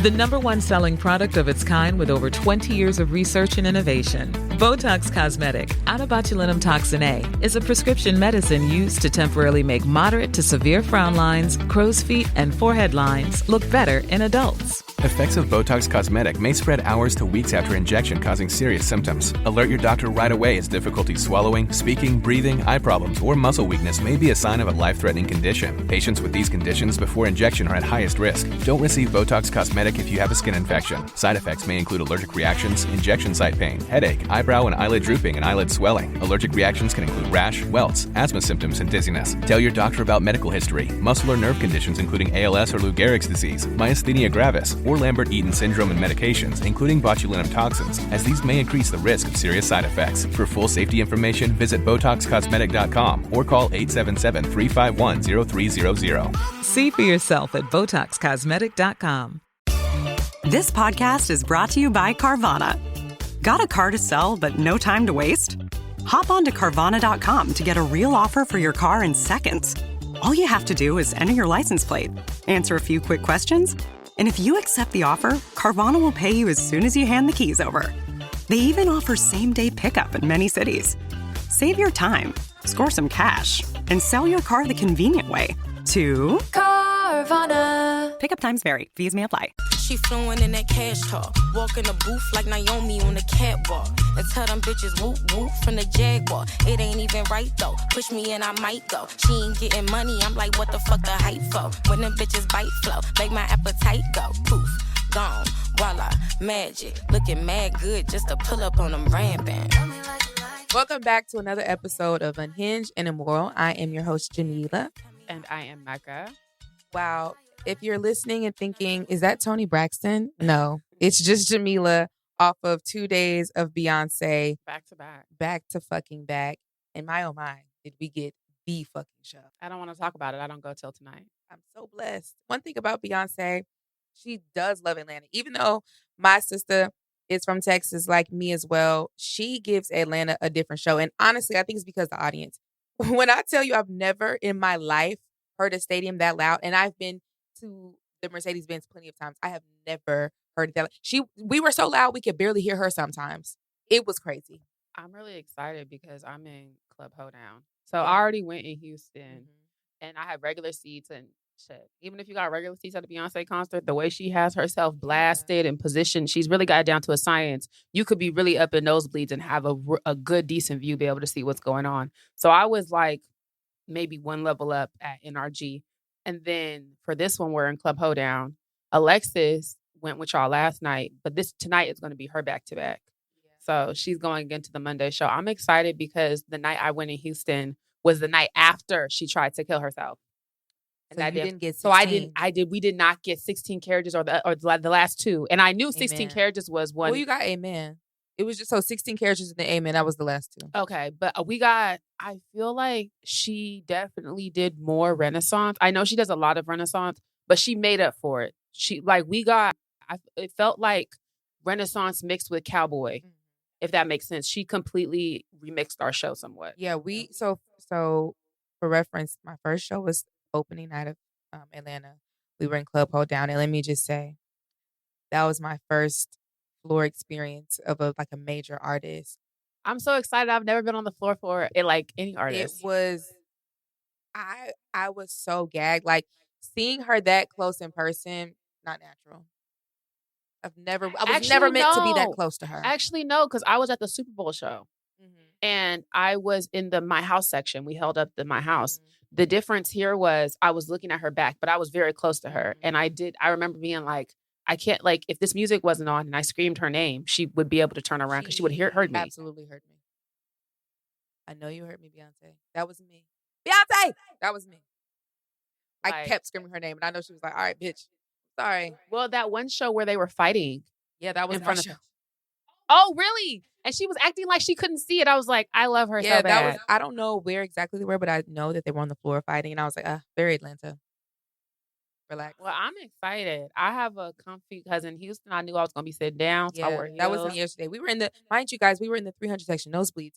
The #1 selling product of its kind with over 20 years of research and innovation. Botox Cosmetic, out of botulinum toxin A, is a prescription medicine used to temporarily make moderate to severe frown lines, crow's feet, and forehead lines look better in adults. Effects of Botox Cosmetic may spread hours to weeks after injection, causing serious symptoms. Alert your doctor right away as difficulty swallowing, speaking, breathing, eye problems, or muscle weakness may be a sign of a life-threatening condition. Patients with these conditions before injection are at highest risk. Don't receive Botox Cosmetic if you have a skin infection. Side effects may include allergic reactions, injection site pain, headache, eyebrow and eyelid drooping, and eyelid swelling. Allergic reactions can include rash, welts, asthma symptoms, and dizziness. Tell your doctor about medical history, muscle or nerve conditions including ALS or Lou Gehrig's disease, myasthenia gravis, or Lambert-Eaton syndrome, and medications, including botulinum toxins, as these may increase the risk of serious side effects. For full safety information, visit BotoxCosmetic.com or call 877-351-0300. See for yourself at BotoxCosmetic.com. This podcast is brought to you by Carvana. Got a car to sell but no time to waste? Hop on to Carvana.com to get a real offer for your car in seconds. All you have to do is enter your license plate, answer a few quick questions, and if you accept the offer, Carvana will pay you as soon as you hand the keys over. They even offer same-day pickup in many cities. Save your time, score some cash, and sell your car the convenient way to Carvana. Pickup times vary. Fees may apply. She fluent in that cash talk. Walk in the booth like Naomi on the catwalk. And tell them bitches whoop whoop from the Jaguar. It ain't even right though. Push me and I might go. She ain't getting money. I'm like, what the fuck the hype for? When them bitches bite flow, make my appetite go. Poof, gone, voila, magic. Looking mad good just to pull up on them rampant. Welcome back to another episode of Unhinged and Immoral. I am your host, Jamila. And I am Mecca. Wow. If you're listening and thinking, is that Toni Braxton? No, it's just Jamila off of 2 days of Beyoncé. Back to back. Back to fucking back. And my oh my, did we get the fucking show. I don't want to talk about it. I don't go till tonight. I'm so blessed. One thing about Beyoncé, she does love Atlanta. Even though my sister is from Texas like me as well, she gives Atlanta a different show. And honestly, I think it's because of the audience. When I tell you I've never in my life heard a stadium that loud, and I've been to the Mercedes-Benz plenty of times, I have never heard that. We were so loud we could barely hear her sometimes. It was crazy. I'm really excited because I'm in Club Hoedown. So I already went in Houston and I had regular seats and shit. Even if you got regular seats at a Beyoncé concert, the way she has herself blasted and positioned, she's really got it down to a science. You could be really up in nosebleeds and have a good, decent view, be able to see what's going on. So I was like maybe one level up at NRG. And then for this one, we're in Club Hoedown. Alexis went with y'all last night, but tonight is going to be her back-to-back. Yeah. So she's going into the Monday show. I'm excited because the night I went in Houston was the night after she tried to kill herself. And so you didn't get 16. So we did not get 16 carriages or the last two. And I knew 16 carriages was one. Well, you got Amen. It was just 16 carriages in the Amen. That was the last two. Okay. But I feel like she definitely did more Renaissance. I know she does a lot of Renaissance, but she made up for it. It felt like Renaissance mixed with Cowboy, if that makes sense. She completely remixed our show somewhat. Yeah, so for reference, my first show was opening night of Atlanta. We were in Club Hoedown, and let me just say, that was my first floor experience of a major artist. I'm so excited. I've never been on the floor for it, like any artist. It was, I was so gagged. Like seeing her that close in person, not natural. I was never meant to be that close to her. Actually, no, because I was at the Super Bowl show. And I was in the My House section. We held up the My House. The difference here was I was looking at her back, but I was very close to her. And I remember being like, I can't, like, if this music wasn't on and I screamed her name, she would be able to turn around because she would have heard me. Absolutely heard me. I know you heard me, Beyonce. That was me. Beyonce! That was me. I kept screaming her name, and I know she was like, all right, bitch. Sorry. Well, that one show where they were fighting. Yeah, that was in my front show. Oh, really? And she was acting like she couldn't see it. I was like, I love her so bad. I don't know where exactly they were, but I know that they were on the floor fighting. And I was like, very Atlanta. Relax. Well, I'm excited. I have a comfy, because in Houston, I knew I was going to be sitting down. So I wore heels. That was me yesterday. We were in mind you guys, we were in the 300 section, nosebleeds.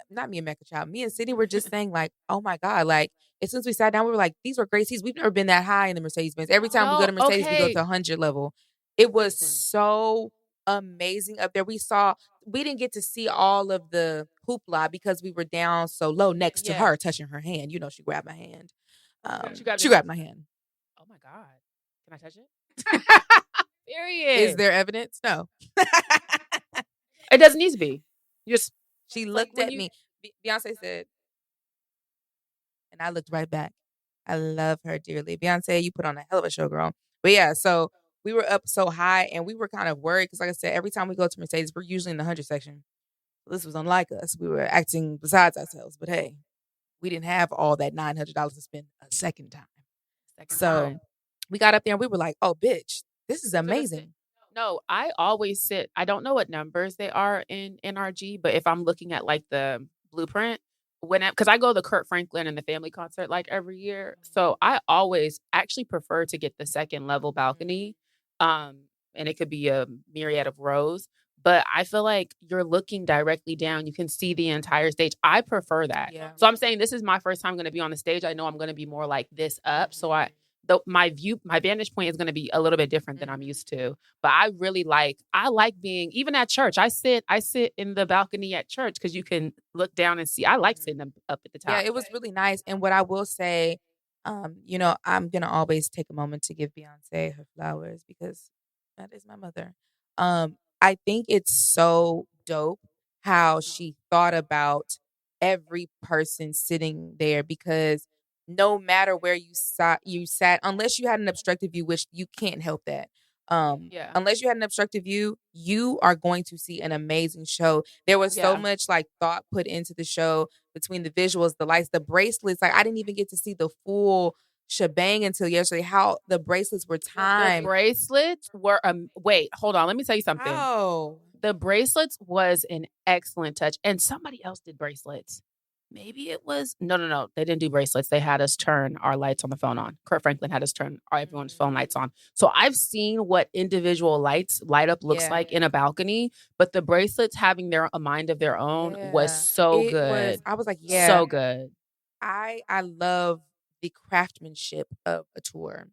Not me and Mecca Child. Me and Sydney were just saying like, oh my God, like as soon as we sat down, we were like, these were great seats. We've never been that high in the Mercedes-Benz. Every time we go to Mercedes, we go to 100 level. It was so amazing up there. We didn't get to see all of the hoopla because we were down so low next to her, touching her hand. You know, she grabbed my hand. She grabbed my hand. Oh my God. Can I touch it? Period. Is there evidence? No. It doesn't need to be. She looked at me. Beyonce said, and I looked right back. I love her dearly. Beyonce, you put on a hell of a show, girl. But yeah, so we were up so high and we were kind of worried because, like I said, every time we go to Mercedes, we're usually in the 100 section. This was unlike us. We were acting besides ourselves. But hey, we didn't have all that $900 to spend a second time. We got up there and we were like, oh, bitch, this is amazing. No, I always sit. I don't know what numbers they are in NRG, but if I'm looking at like the blueprint, because I go to the Kurt Franklin and the family concert like every year, so I always actually prefer to get the second level balcony, and it could be a myriad of rows. But I feel like you're looking directly down. You can see the entire stage. I prefer that. Yeah. So I'm saying this is my first time going to be on the stage. I know I'm going to be more like this up. So my vantage point is going to be a little bit different than I'm used to. But I like being, even at church, I sit in the balcony at church because you can look down and see. I like sitting up at the top. Yeah, it was really nice. And what I will say, you know, I'm going to always take a moment to give Beyonce her flowers because that is my mother. I think it's so dope how she thought about every person sitting there because no matter where you sat, unless you had an obstructive view, which you can't help that. Unless you had an obstructive view, you are going to see an amazing show. There was so much like thought put into the show between the visuals, the lights, the bracelets. Like I didn't even get to see the full shebang until yesterday. How the bracelets were timed. The bracelets were wait, hold on. Let me tell you something. Oh, the bracelets was an excellent touch, and somebody else did bracelets. Maybe it was no. They didn't do bracelets. They had us turn our lights on the phone on. Kurt Franklin had us turn everyone's phone lights on. So I've seen what individual light up looks like in a balcony, but the bracelets having a mind of their own was so good. I was like, so good. I love the craftsmanship of a tour.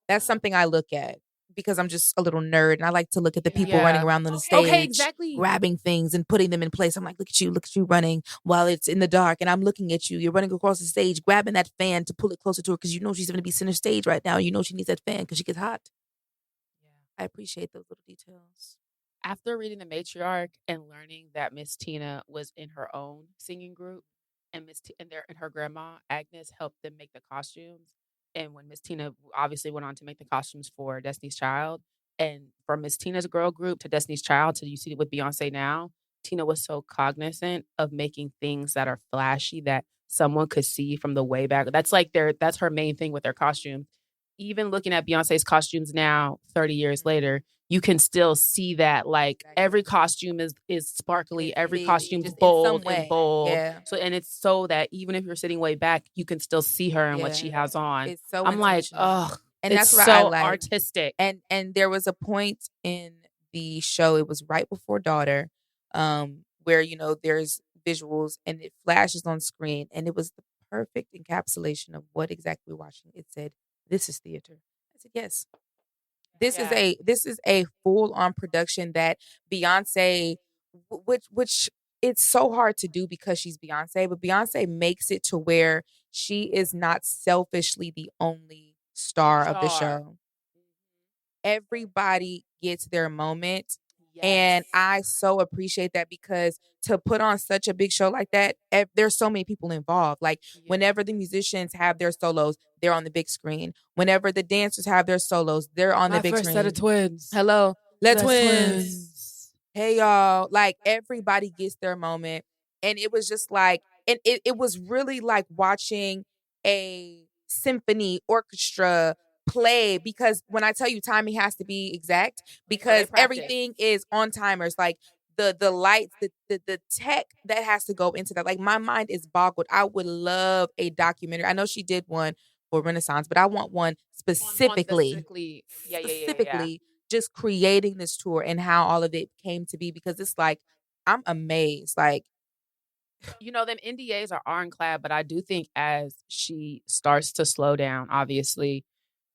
That's something I look at because I'm just a little nerd and I like to look at the people running around on the stage, grabbing things and putting them in place. I'm like, look at you running while it's in the dark and I'm looking at you. You're running across the stage, grabbing that fan to pull it closer to her because you know she's going to be center stage right now. You know she needs that fan because she gets hot. I appreciate those little details. After reading The Matriarch and learning that Miss Tina was in her own singing group and her grandma, Agnes, helped them make the costumes. And when Miss Tina obviously went on to make the costumes for Destiny's Child, and from Miss Tina's girl group to Destiny's Child to you see it with Beyonce now, Tina was so cognizant of making things that are flashy that someone could see from the way back. That's her main thing with their costume. Even looking at Beyonce's costumes now, 30 years later, you can still see that every costume is sparkly, every costume's bold and bold. Yeah. So and it's so that even if you're sitting way back, you can still see her and what she has on. It's so I'm like, oh, and it's that's so what I like. Artistic. And there was a point in the show, it was right before Daughter, where there's visuals and it flashes on screen, and it was the perfect encapsulation of what exactly we're watching. It said, "This is theater." I said, "Yes." This is a full-on production that Beyonce, which it's so hard to do because she's Beyonce, but Beyonce makes it to where she is not selfishly the only star of the show. Everybody gets their moment. Yes. And I so appreciate that because to put on such a big show like that, there's so many people involved. Whenever the musicians have their solos, they're on the big screen. Whenever the dancers have their solos, they're on the big screen. Set of twins. Hello. Let's twins. Hey, y'all. Everybody gets their moment. And it was just and it was really like watching a symphony orchestra play, because when I tell you timing has to be exact, because everything is on timers, the lights, the tech that has to go into that. My mind is boggled. I would love a documentary. I know she did one for Renaissance, but I want one specifically just creating this tour and how all of it came to be, because it's I'm amazed. Them NDAs are ironclad, but I do think as she starts to slow down, obviously,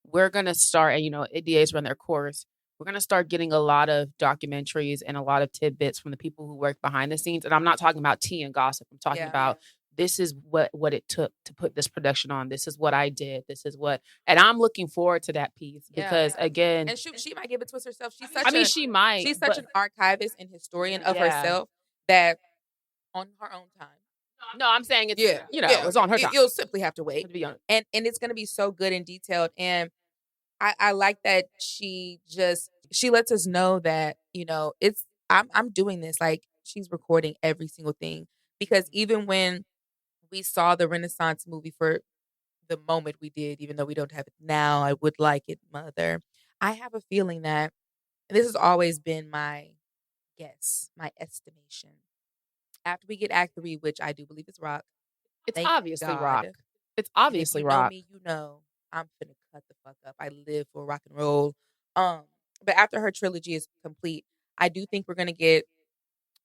we're going to start, and NDAs run their course. We're going to start getting a lot of documentaries and a lot of tidbits from the people who work behind the scenes. And I'm not talking about tea and gossip. I'm talking about this is what it took to put this production on. This is what I did. This is what, and I'm looking forward to that piece because again, and she might give it to us herself. She's she might. She's such an archivist and historian of herself that on her own time. No, I'm saying it's it's on her time. You'll simply have to wait, and it's going to be so good and detailed. And I like that she lets us know that I'm doing this. Like, she's recording every single thing, because even when we saw the Renaissance movie for the moment we did, even though we don't have it now, I would like it, mother. I have a feeling that, and this has always been my guess, my estimation. After we get Act 3, which I do believe is rock. It's obviously rock. It's obviously rock. If you know me, I'm finna cut the fuck up. I live for rock and roll. But after her trilogy is complete, I do think we're gonna get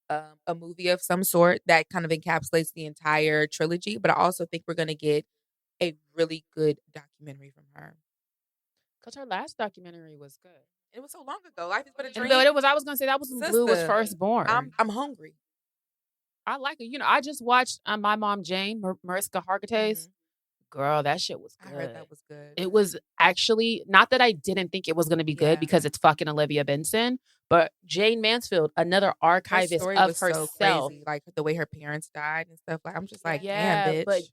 a movie of some sort that kind of encapsulates the entire trilogy. But I also think we're gonna get a really good documentary from her. Because her last documentary was good. It was so long ago. Life is but a dream. But it was. I was gonna say that was when Blue was first born. I'm hungry. I like it. I just watched My Mom Jane, Mariska Hargitay's. Girl, that shit was good. I heard that was good. It was actually, not that I didn't think it was going to be good because it's fucking Olivia Benson, but Jane Mansfield, another archivist of herself. So crazy. Like the way her parents died and stuff. Like, I'm just like, damn, bitch. But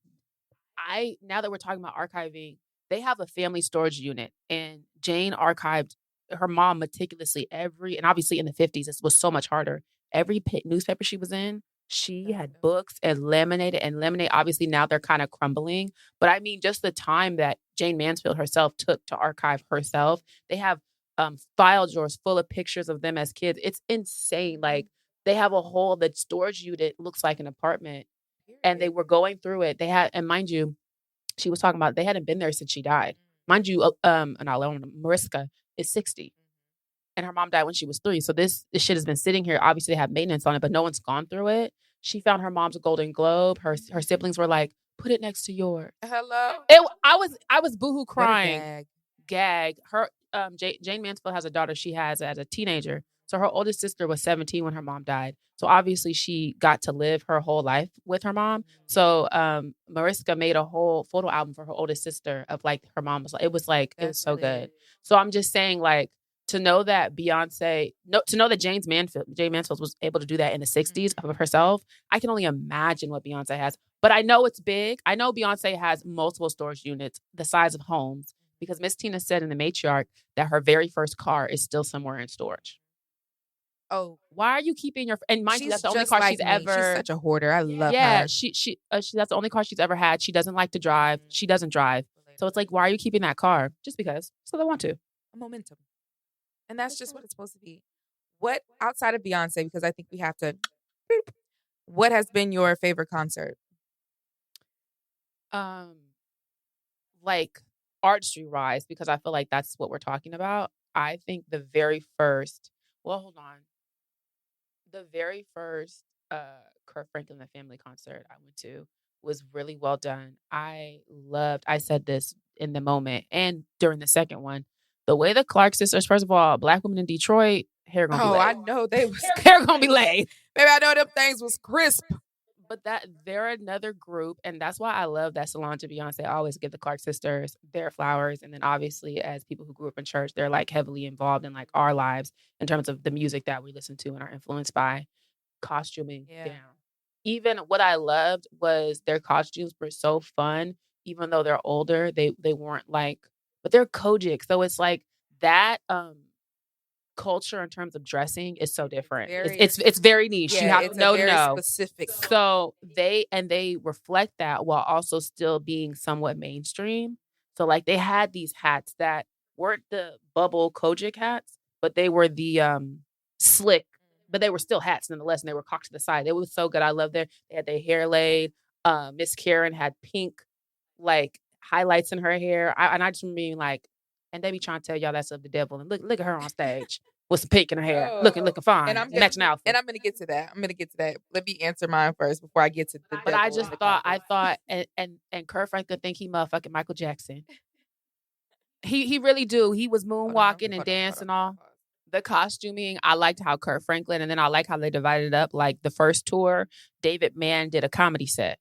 now that we're talking about archiving, they have a family storage unit, and Jane archived her mom meticulously and obviously in the 50s, this was so much harder. Every newspaper she was in, she had books and laminated. Obviously, now they're kind of crumbling. But I mean, just the time that Jane Mansfield herself took to archive herself. They have file drawers full of pictures of them as kids. It's insane. Like, they have the storage unit looks like an apartment. And they were going through it. They had, and mind you, she was talking about they hadn't been there since she died. Mind you, Mariska is 60. And her mom died when she was 3. So this shit has been sitting here. Obviously, they have maintenance on it, but no one's gone through it. She found her mom's Golden Globe. Her siblings were like, put it next to yours. Hello. I was boohoo crying. Gag. Her Jane Mansfield has a daughter she has as a teenager. So her oldest sister was 17 when her mom died. So obviously she got to live her whole life with her mom. So Mariska made a whole photo album for her oldest sister of like her mom was like, it was so good. So I'm just saying, like, to know that Jane Mansfield was able to do that in the 60s of herself, I can only imagine what Beyonce has. But I know it's big. I know Beyonce has multiple storage units the size of homes, because Miss Tina said in The Matriarch that her very first car is still somewhere in storage. Oh, why are you keeping your? And mind you, that's the only car she's ever. She's such a hoarder. I love her. Yeah, she that's the only car she's ever had. She doesn't like to drive. She doesn't drive. So it's like, why are you keeping that car? Just because. So they want to. A momentum. And that's just what it's supposed to be. What, outside of Beyonce, because I think we have to, what has been your favorite concert? Like artistry rise, because I feel like that's what we're talking about. I think the very first Kirk Franklin and Family concert I went to was really well done. I said this in the moment and during the second one, the way the Clark sisters, first of all, Black women in Detroit, hair gonna be laid. I know they was hair gonna be laid. Baby, I know them things was crisp. But they're another group, and that's why I love that Solange and Beyonce always give the Clark sisters their flowers. And then obviously, as people who grew up in church, they're like heavily involved in like our lives in terms of the music that we listen to and are influenced by. Costuming down. Even what I loved was their costumes were so fun, even though they're older. They weren't like, but they're Kojic. So it's like that culture in terms of dressing is so different. It's very niche. Yeah, you have it's to know very specific. So they reflect that while also still being somewhat mainstream. So like they had these hats that weren't the bubble Kojic hats, but they were the slick, but they were still hats nonetheless, and they were cocked to the side. It was so good. I love they had their hair laid. Miss Karen had pink like highlights in her hair. I just remember being like, and they be trying to tell y'all that's of the devil. And look at her on stage. with some pink in her hair, looking fine, and matching outfit. And I'm gonna get to that. Let me answer mine first before I get to the. But I just thought, and Kurt Franklin think he motherfucking Michael Jackson. He really do. He was moonwalking and dancing all. The costuming, I liked how Kurt Franklin, and then I like how they divided it up. Like the first tour, David Mann did a comedy set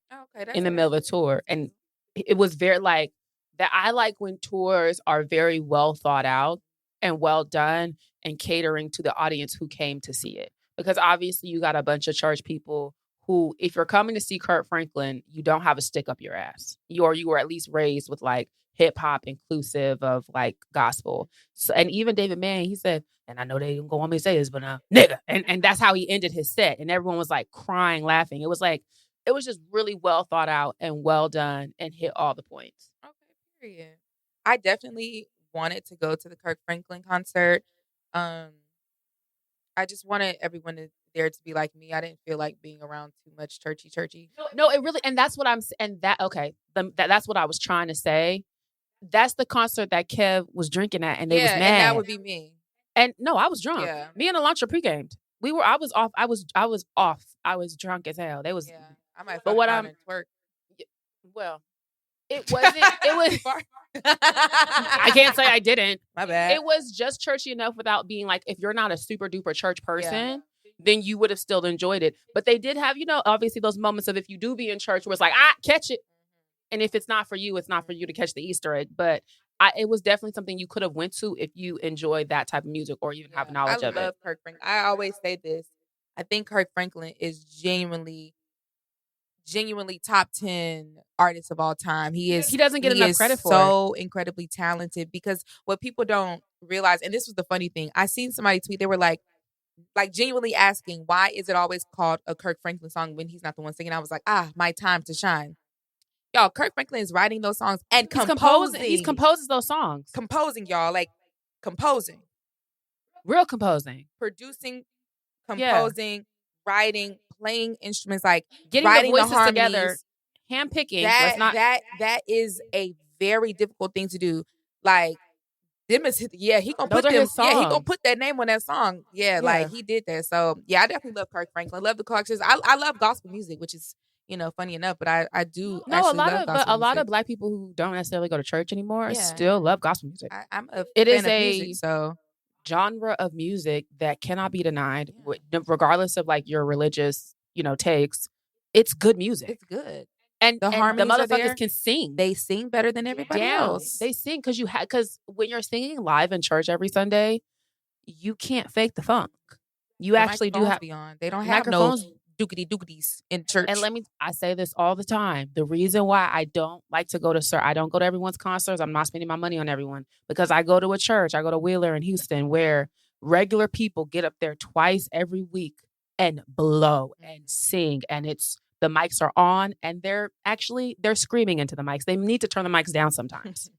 in the middle of the tour. And it was very like that. I like when tours are very well thought out and well done and catering to the audience who came to see it. Because obviously you got a bunch of church people who, if you're coming to see Kurt Franklin, you don't have a stick up your ass. You were at least raised with like hip hop inclusive of like gospel. So, and even David Mann, he said, and I know they don't want me to say this, but nigga. And that's how he ended his set. And everyone was like crying, laughing. It was just really well thought out and well done and hit all the points. Okay, period. I definitely wanted to go to the Kirk Franklin concert. I just wanted everyone there to be like me. I didn't feel like being around too much churchy. No, it really, and that's what that's what I was trying to say. That's the concert that Kev was drinking at, and they was mad. And that would be me. And no, I was drunk. Yeah. Me and Elantra pre-gamed. I was off. I was off. I was drunk as hell. They was. Yeah. I might. But what twerk. Well, it wasn't. It was. I can't say I didn't. My bad. It was just churchy enough without being like, if you're not a super duper church person, then you would have still enjoyed it. But they did have, obviously those moments of if you do be in church where it's like, catch it. And if it's not for you, it's not for you to catch the Easter egg. But it was definitely something you could have went to if you enjoyed that type of music or even have knowledge of it. I love Kirk Franklin. I always say this. I think Kirk Franklin is genuinely top 10 artist of all time. He doesn't get enough credit for it. So incredibly talented, because what people don't realize, and this was the funny thing, I seen somebody tweet, they were like genuinely asking, why is it always called a Kirk Franklin song when he's not the one singing? I was like, my time to shine. Y'all, Kirk Franklin is writing those songs and composing. He composes those songs. Composing, y'all. Like, composing. Real composing. Producing, composing, writing, playing instruments, like getting writing the voices harmonies together, handpicking. That is a very difficult thing to do. Like, he gonna put them. Yeah, he gonna put that name on that song. Yeah, like he did that. So yeah, I definitely love Kirk Franklin. Love the collections. I love gospel music, which is funny enough, but I do. No, a lot of Black people who don't necessarily go to church anymore still love gospel music. I'm a fan of music, so genre of music that cannot be denied, regardless of like your religious takes. It's good music. It's good. And the motherfuckers there, can sing. They sing better than everybody else. They sing because when you're singing live in church every Sunday, you can't fake the funk. You actually do have. They don't have no dookity-dookities in church. And I say this all the time. The reason why I don't like to go to I don't go to everyone's concerts. I'm not spending my money on everyone, because I go to a church. I go to Wheeler in Houston, where regular people get up there twice every week and blow and sing, and the mics are on, and they're screaming into the mics. They need to turn the mics down sometimes.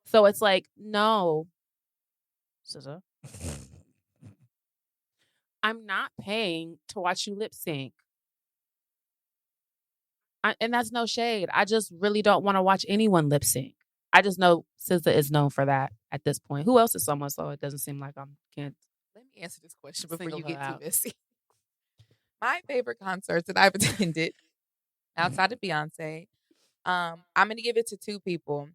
So it's like, no, SZA, I'm not paying to watch you lip sync. And that's no shade. I just really don't want to watch anyone lip sync. I just know SZA is known for that at this point. Who else is someone? So it doesn't seem like can't. Let me answer this question before you get too messy. My favorite concerts that I've attended outside of Beyonce, I'm going to give it to two people.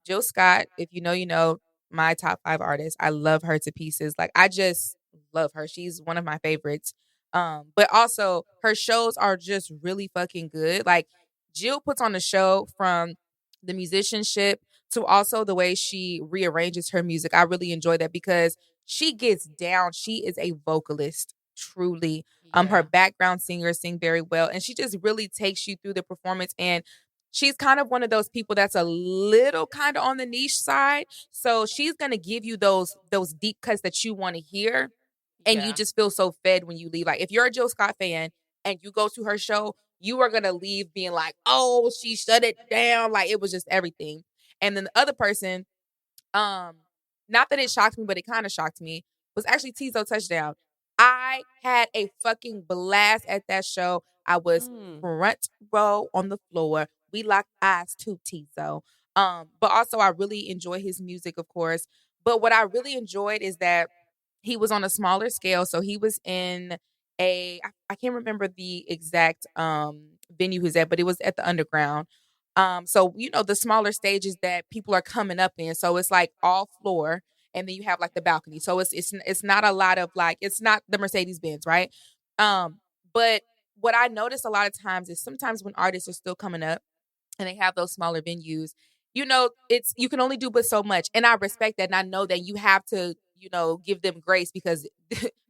Jill Scott, if you know, you know, my top 5 artists. I love her to pieces. Like, I just love her. She's one of my favorites. But also, her shows are just really fucking good. Like, Jill puts on a show from the musicianship to also the way she rearranges her music. I really enjoy that because she gets down. She is a vocalist, truly. Her background singers sing very well, and she just really takes you through the performance. And she's kind of one of those people that's a little kind of on the niche side. So she's gonna give you those deep cuts that you want to hear, and you just feel so fed when you leave. Like, if you're a Jill Scott fan and you go to her show, you are gonna leave being like, "Oh, she shut it down!" Like, it was just everything. And then the other person, not that it shocked me, but it kind of shocked me, was actually Tizo Touchdown. I had a fucking blast at that show. I was front row on the floor. We locked eyes to Tizo. But also I really enjoy his music, of course. But what I really enjoyed is that he was on a smaller scale. So he was in I can't remember the exact venue he's at, but it was at the Underground. So the smaller stages that people are coming up in. So it's like all floor, and then you have like the balcony. So it's not a lot of like, it's not the Mercedes Benz, right? But what I notice a lot of times is sometimes when artists are still coming up and they have those smaller venues, it's you can only do but so much. And I respect that. And I know that you have to, give them grace because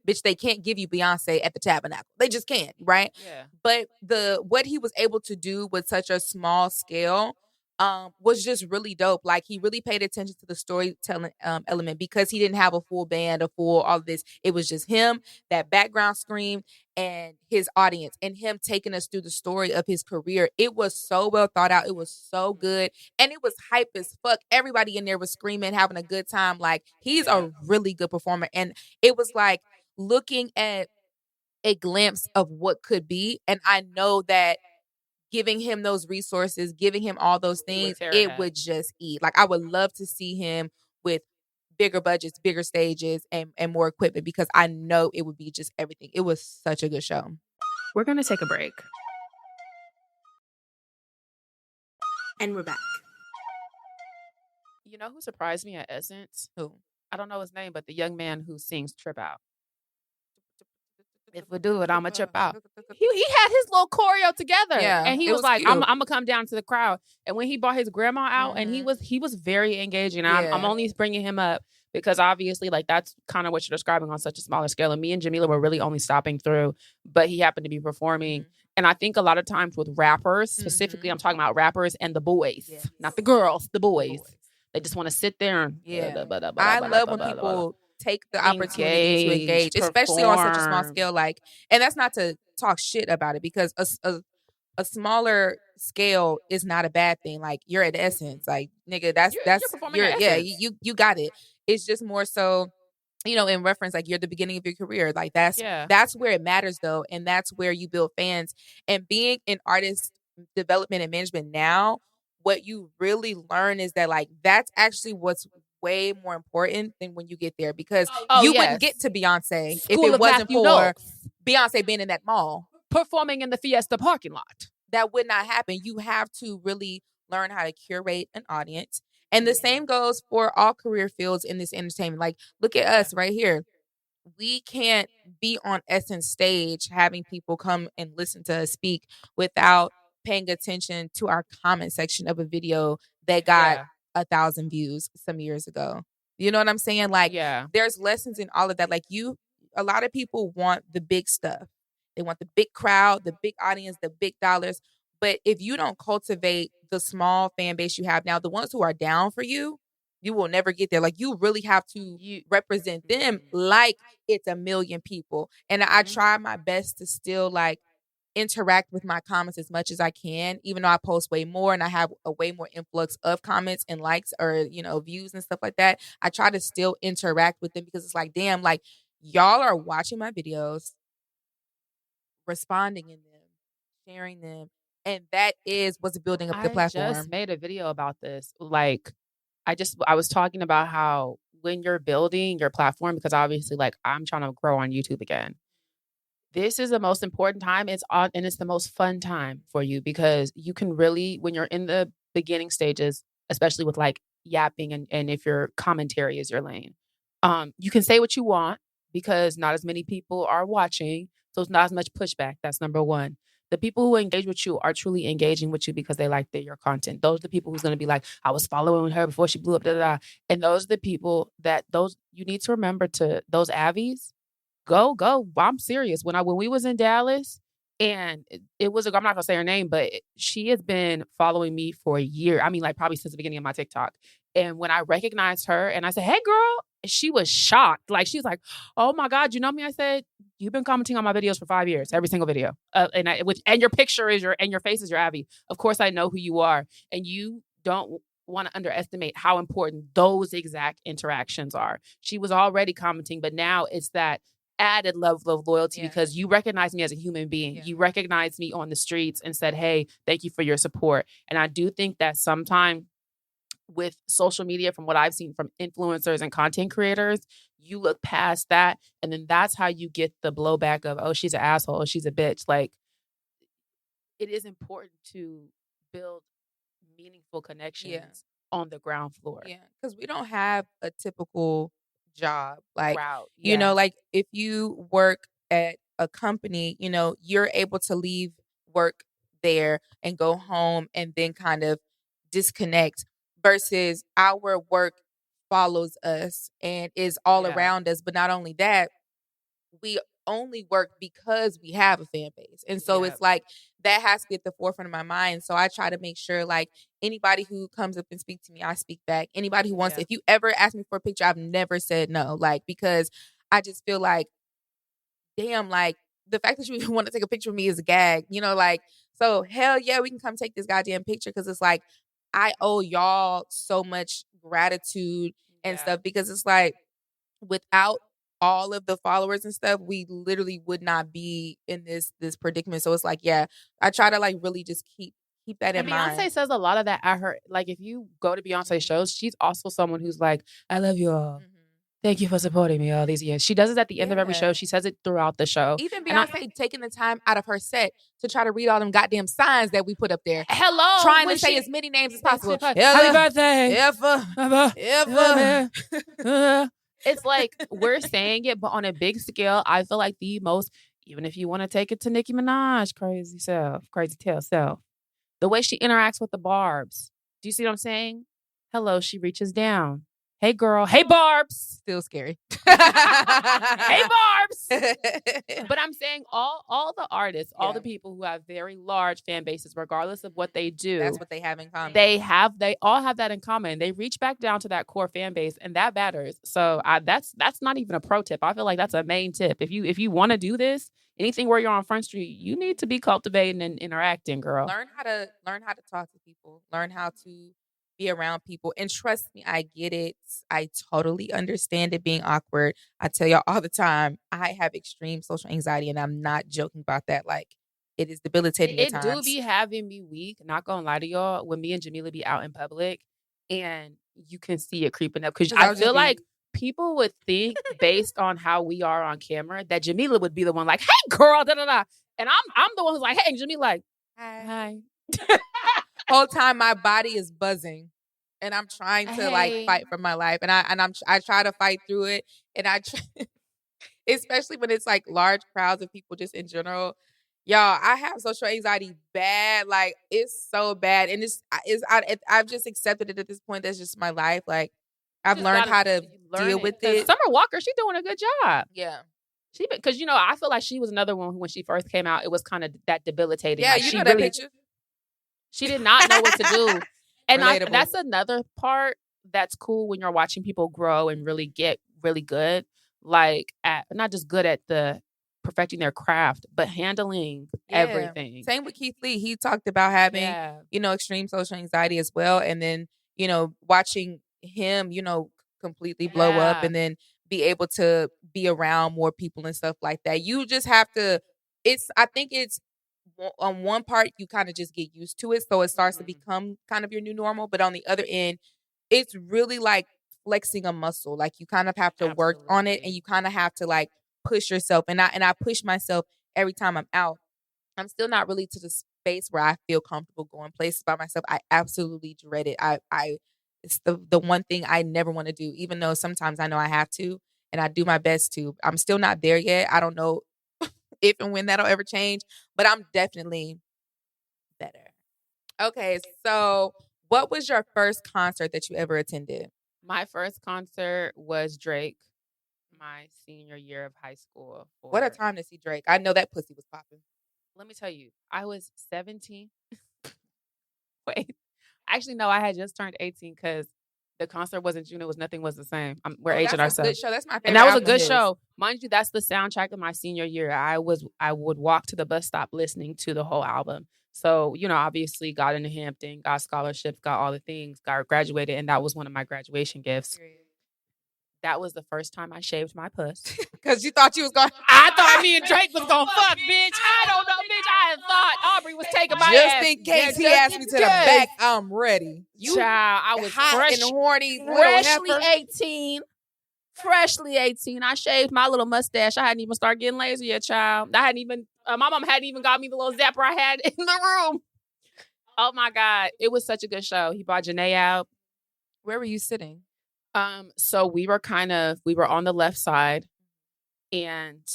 bitch, they can't give you Beyonce at the Tabernacle. They just can't, right? Yeah. But what he was able to do with such a small scale was just really dope. Like, he really paid attention to the storytelling element because he didn't have a full band, all of this. It was just him, that background scream, and his audience, and him taking us through the story of his career. It was so well thought out. It was so good. And it was hype as fuck. Everybody in there was screaming, having a good time. Like, he's a really good performer. And it was like looking at a glimpse of what could be. And I know that giving him those resources, giving him all those things, it would just eat. Like, I would love to see him with bigger budgets, bigger stages, and more equipment, because I know it would be just everything. It was such a good show. We're going to take a break. And we're back. You know who surprised me at Essence? Who? I don't know his name, but the young man who sings Trip Out. If we do it, I'ma trip out. He had his little choreo together. Yeah, and he was like, I'm gonna come down to the crowd. And when he brought his grandma out, and he was very engaging. I'm only bringing him up because obviously, like, that's kind of what you're describing on such a smaller scale. And me and Jamila were really only stopping through, but he happened to be performing. And I think a lot of times with rappers, specifically, I'm talking about rappers and the boys, not the girls, the boys. They just want to sit there and I love when people take the opportunity to engage, especially on such a small scale. Like, and that's not to talk shit about it, because a smaller scale is not a bad thing. Like, you're at Essence, like, nigga, you got it. It's just more so, in reference, like, you're the beginning of your career. Like, that's where it matters, though, and that's where you build fans. And being in artist development and management now, what you really learn is that, like, that's actually what's way more important than when you get there, because you wouldn't get to Beyonce if it wasn't for Beyonce being in that mall performing in the Fiesta parking lot. That would not happen. You have to really learn how to curate an audience. And the same goes for all career fields in this entertainment. Like, look at us right here. We can't be on Essence stage having people come and listen to us speak without paying attention to our comment section of a video that got 1,000 views some years ago. You know what I'm saying? Like, there's lessons in all of that. Like, a lot of people want the big stuff. They want the big crowd, the big audience, the big dollars. But if you don't cultivate the small fan base you have now, the ones who are down for you, you will never get there. Like, you really have to represent them like it's 1 million people. And I try my best to still, like, interact with my comments as much as I can, even though I post way more and I have a way more influx of comments and likes or, views and stuff like that. I try to still interact with them, because it's like, damn, like, y'all are watching my videos, responding in them, sharing them. And that is what's building up the platform. I just made a video about this. Like, I was talking about how when you're building your platform, because obviously, like, I'm trying to grow on YouTube again. This is the most important time. It's the most fun time for you, because you can really, when you're in the beginning stages, especially with like yapping and if your commentary is your lane, you can say what you want because not as many people are watching. So it's not as much pushback. That's number one. The people who engage with you are truly engaging with you because they like your content. Those are the people who's going to be like, I was following her before she blew up, And those are the people you need to remember those Avies. Go. I'm serious. When we was in Dallas, and it was I'm not gonna say her name, but she has been following me for a year. I mean, like, probably since the beginning of my TikTok. And when I recognized her and I said, "Hey, girl," she was shocked. Like, she was like, "Oh my God, you know me?" I said, "You've been commenting on my videos for 5 years, every single video, and your picture is your face is your Abby. Of course, I know who you are, and you don't want to underestimate how important those exact interactions are." She was already commenting, but now it's that added level of loyalty because you recognize me as a human being. You recognize me on the streets and said, "Hey, thank you for your support." And I do think that sometimes with social media, from what I've seen from influencers and content creators, you look past that. And then that's how you get the blowback of, oh, she's an asshole. She's a bitch. Like, it is important to build meaningful connections on the ground floor. Yeah, because we don't have a typical job. Like, Route. you know, like if you work at a company, you know, you're able to leave work there and go home and then kind of disconnect versus our work follows us and is all around us. But not only that, we only work because we have a fan base. And so it's like that has to be at the forefront of my mind. So I try to make sure like anybody who comes up and speaks to me, I speak back. Anybody who wants to, if you ever ask me for a picture, I've never said no. Like, because I just feel like, damn, like the fact that you even want to take a picture of me is a gag, you know, like, so hell yeah, we can come take this goddamn picture. Cause it's like, I owe y'all so much gratitude and stuff, because it's like, without all of the followers and stuff, we literally would not be in this predicament. So it's like, yeah, I try to like really just keep that in mind. Beyonce says a lot of that at her. Like, if you go to Beyonce shows, she's also someone who's like, I love you all. Thank you for supporting me all these years. She does it at the end of every show. She says it throughout the show. Even Beyonce taking the time out of her set to try to read all them goddamn signs that we put up there. Hello. Trying to say as many names as possible. Happy birthday. Ever. It's like, we're saying it, but on a big scale, I feel like the most, even if you want to take it to Nicki Minaj, crazy tail self, the way she interacts with the Barbs. Do you see what I'm saying? Hello, she reaches down. Hey, girl. Hey, Barbs. Still scary. Hey, Barbs. But I'm saying all the artists, all the people who have very large fan bases, regardless of what they do. That's what they have in common. They all have that in common. They reach back down to that core fan base, and that matters. So that's not even a pro tip. I feel like that's a main tip. If you want to do this, anything where you're on Front Street, you need to be cultivating and interacting, girl. Learn how to talk to people. Learn how to be around people. And trust me, I get it. I totally understand it being awkward. I tell y'all all the time, I have extreme social anxiety, and I'm not joking about that. Like, it is debilitating at times. It do be having me weak, not gonna lie to y'all, when me and Jamila be out in public and you can see it creeping up. Because I feel like people would think, based on how we are on camera, that Jamila would be the one like, hey, girl, da-da-da. And I'm the one who's like, hey, and Jamila like, hi. Whole time my body is buzzing and I'm trying to like fight for my life, and I try to fight through it, and especially when it's like large crowds of people just in general. Y'all, I have social anxiety bad, like it's so bad, and I've just accepted it at this point. That's just my life. Like, I've learned how to deal with it. Summer Walker, she's doing a good job. Yeah. Because, you know, I feel like she was another one who, when she first came out, it was kind of that debilitating. Yeah, like, you know that picture. She did not know what to do. And that's another part that's cool when you're watching people grow and really get really good, like at not just good at the perfecting their craft, but handling everything. Same with Keith Lee. He talked about having, you know, extreme social anxiety as well. And then, you know, watching him, you know, completely blow up and then be able to be around more people and stuff like that. You just have to, I think it's, on one part, you kind of just get used to it. So it starts to become kind of your new normal. But on the other end, it's really like flexing a muscle. Like, you kind of have to work on it, and you kind of have to like push yourself. And I push myself every time I'm out. I'm still not really to the space where I feel comfortable going places by myself. I absolutely dread it. It's the one thing I never want to do, even though sometimes I know I have to, and I do my best to. I'm still not there yet. I don't know if and when that'll ever change, but I'm definitely better. Okay, so what was your first concert that you ever attended? My first concert was Drake, my senior year of high school. What a time to see Drake. I know that pussy was popping. Let me tell you, I was 17. Wait, actually, no, I had just turned 18 because the concert was in June. Nothing was the same. We're aging ourselves. Good show. That's my favorite. And that was a good show. Mind you, that's the soundtrack of my senior year. I would walk to the bus stop listening to the whole album. So, you know, obviously got into Hampton, got scholarships, got all the things, got graduated, and that was one of my graduation gifts. that was the first time I shaved my puss. Because you thought you was going. I thought me and Drake was gonna fuck, bitch. I don't know, bitch. I had thought Aubrey was taking my Just ass. in case he asked me to the back, I'm ready. You Child, I was hot and horny, freshly 18. Freshly 18. I shaved my little mustache. I hadn't even started getting laser yet, child. I hadn't even, my mom hadn't even got me the little zapper I had in the room. Oh my God. It was such a good show. He brought Janae out. Where were you sitting? So we were on the left side and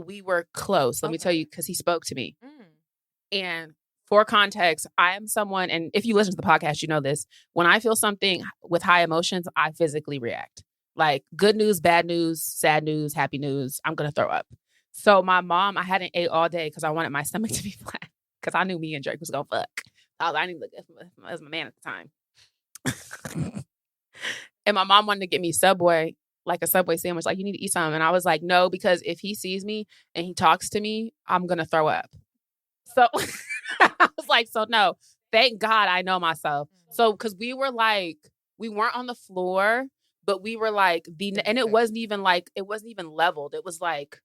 we were close. Let me tell you, because he spoke to me. And for context, I am someone, and if you listen to the podcast, you know this. When I feel something with high emotions, I physically react. Like good news, bad news, sad news, happy news, I'm going to throw up. So my mom, I hadn't ate all day because I wanted my stomach to be flat because I knew me and Drake was going to fuck. I didn't look as my man at the time. And my mom wanted to get me Subway, like a Subway sandwich. Like, you need to eat something. And I was like, no, because if he sees me and he talks to me, I'm going to throw up. So I was like, so no, thank God I know myself. So, because we weren't on the floor. But we were like and it wasn't even leveled. It was like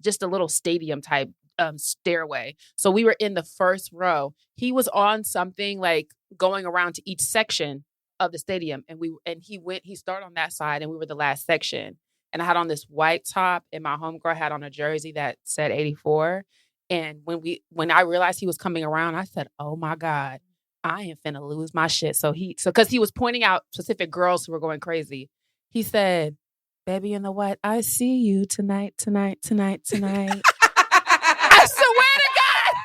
just a little stadium type stairway. So we were in the first row. He was on something like going around to each section of the stadium. And he started on that side and we were the last section. And I had on this white top and my homegirl had on a jersey that said 84. And when I realized he was coming around, I said, oh my God, I am finna lose my shit. So because he was pointing out specific girls who were going crazy. He said, baby in the white, I see you tonight. I swear to God.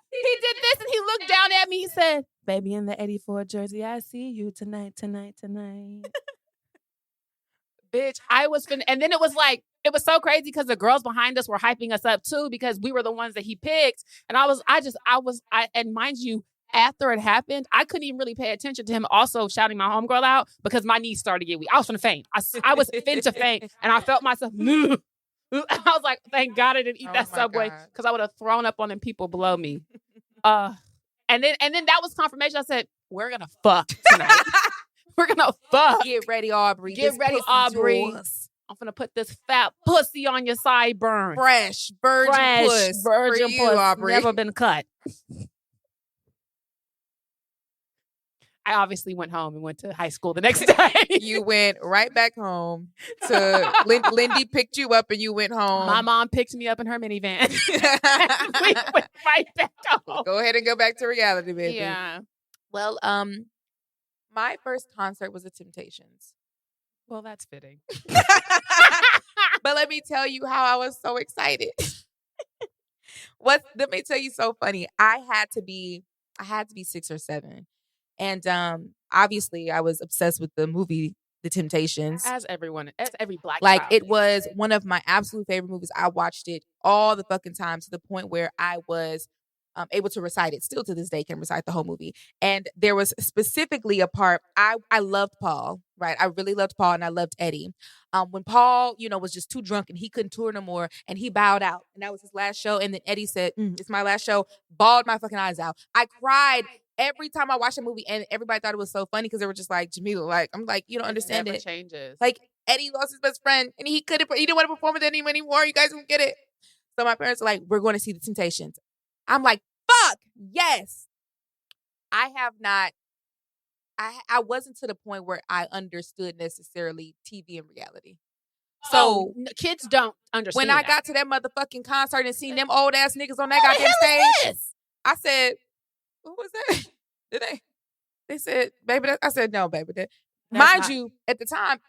He did this and he looked down at me. He said, baby in the 84 jersey, I see you tonight. Bitch, I was finna. And then it was so crazy because the girls behind us were hyping us up too because we were the ones that he picked. And and mind you, after it happened, I couldn't even really pay attention to him also shouting my homegirl out because my knees started to get weak. I was finna faint. I was finna faint. And I felt myself, I was like, thank God I didn't eat that Subway because I would have thrown up on them people below me. And then that was confirmation. I said, we're going to fuck tonight. We're going to fuck. Get ready, Aubrey. Get ready, Aubrey. I'm finna put this fat pussy on your sideburn. Fresh, virgin puss. Virgin puss. Aubrey. Never been cut. I obviously went home and went to high school the next day. You went right back home to Lindy picked you up and you went home. My mom picked me up in her minivan. We went right back home. Go ahead and go back to reality, baby. Yeah. Well, my first concert was The Temptations. Well, that's fitting. But let me tell you how I was so excited. Let me tell you so funny. I had to be 6 or 7. And obviously I was obsessed with the movie The Temptations. As every black like child it is. was one of my absolute favorite movies. I watched it all the fucking time to the point where I was able to recite it. Still to this day can recite the whole movie. And there was specifically a part I loved Paul, right? I really loved Paul and I loved Eddie. When Paul, was just too drunk and he couldn't tour no more and he bowed out and that was his last show. And then Eddie said, it's my last show, bawled my fucking eyes out. I cried every time I watched the movie and everybody thought it was so funny because they were just like, Jamila, like, I'm like, you don't understand it. Changes. Like Eddie lost his best friend and he didn't want to perform with him anymore. You guys don't get it. So my parents are like, we're going to see The Temptations. I'm like, fuck, yes. I have not. I wasn't to the point where I understood necessarily TV and reality. So kids don't understand. When I got to that motherfucking concert and seen them old ass niggas on that goddamn stage, I said, "Who was that?" They said, "Baby." I said, "No, baby." Mind you, at the time,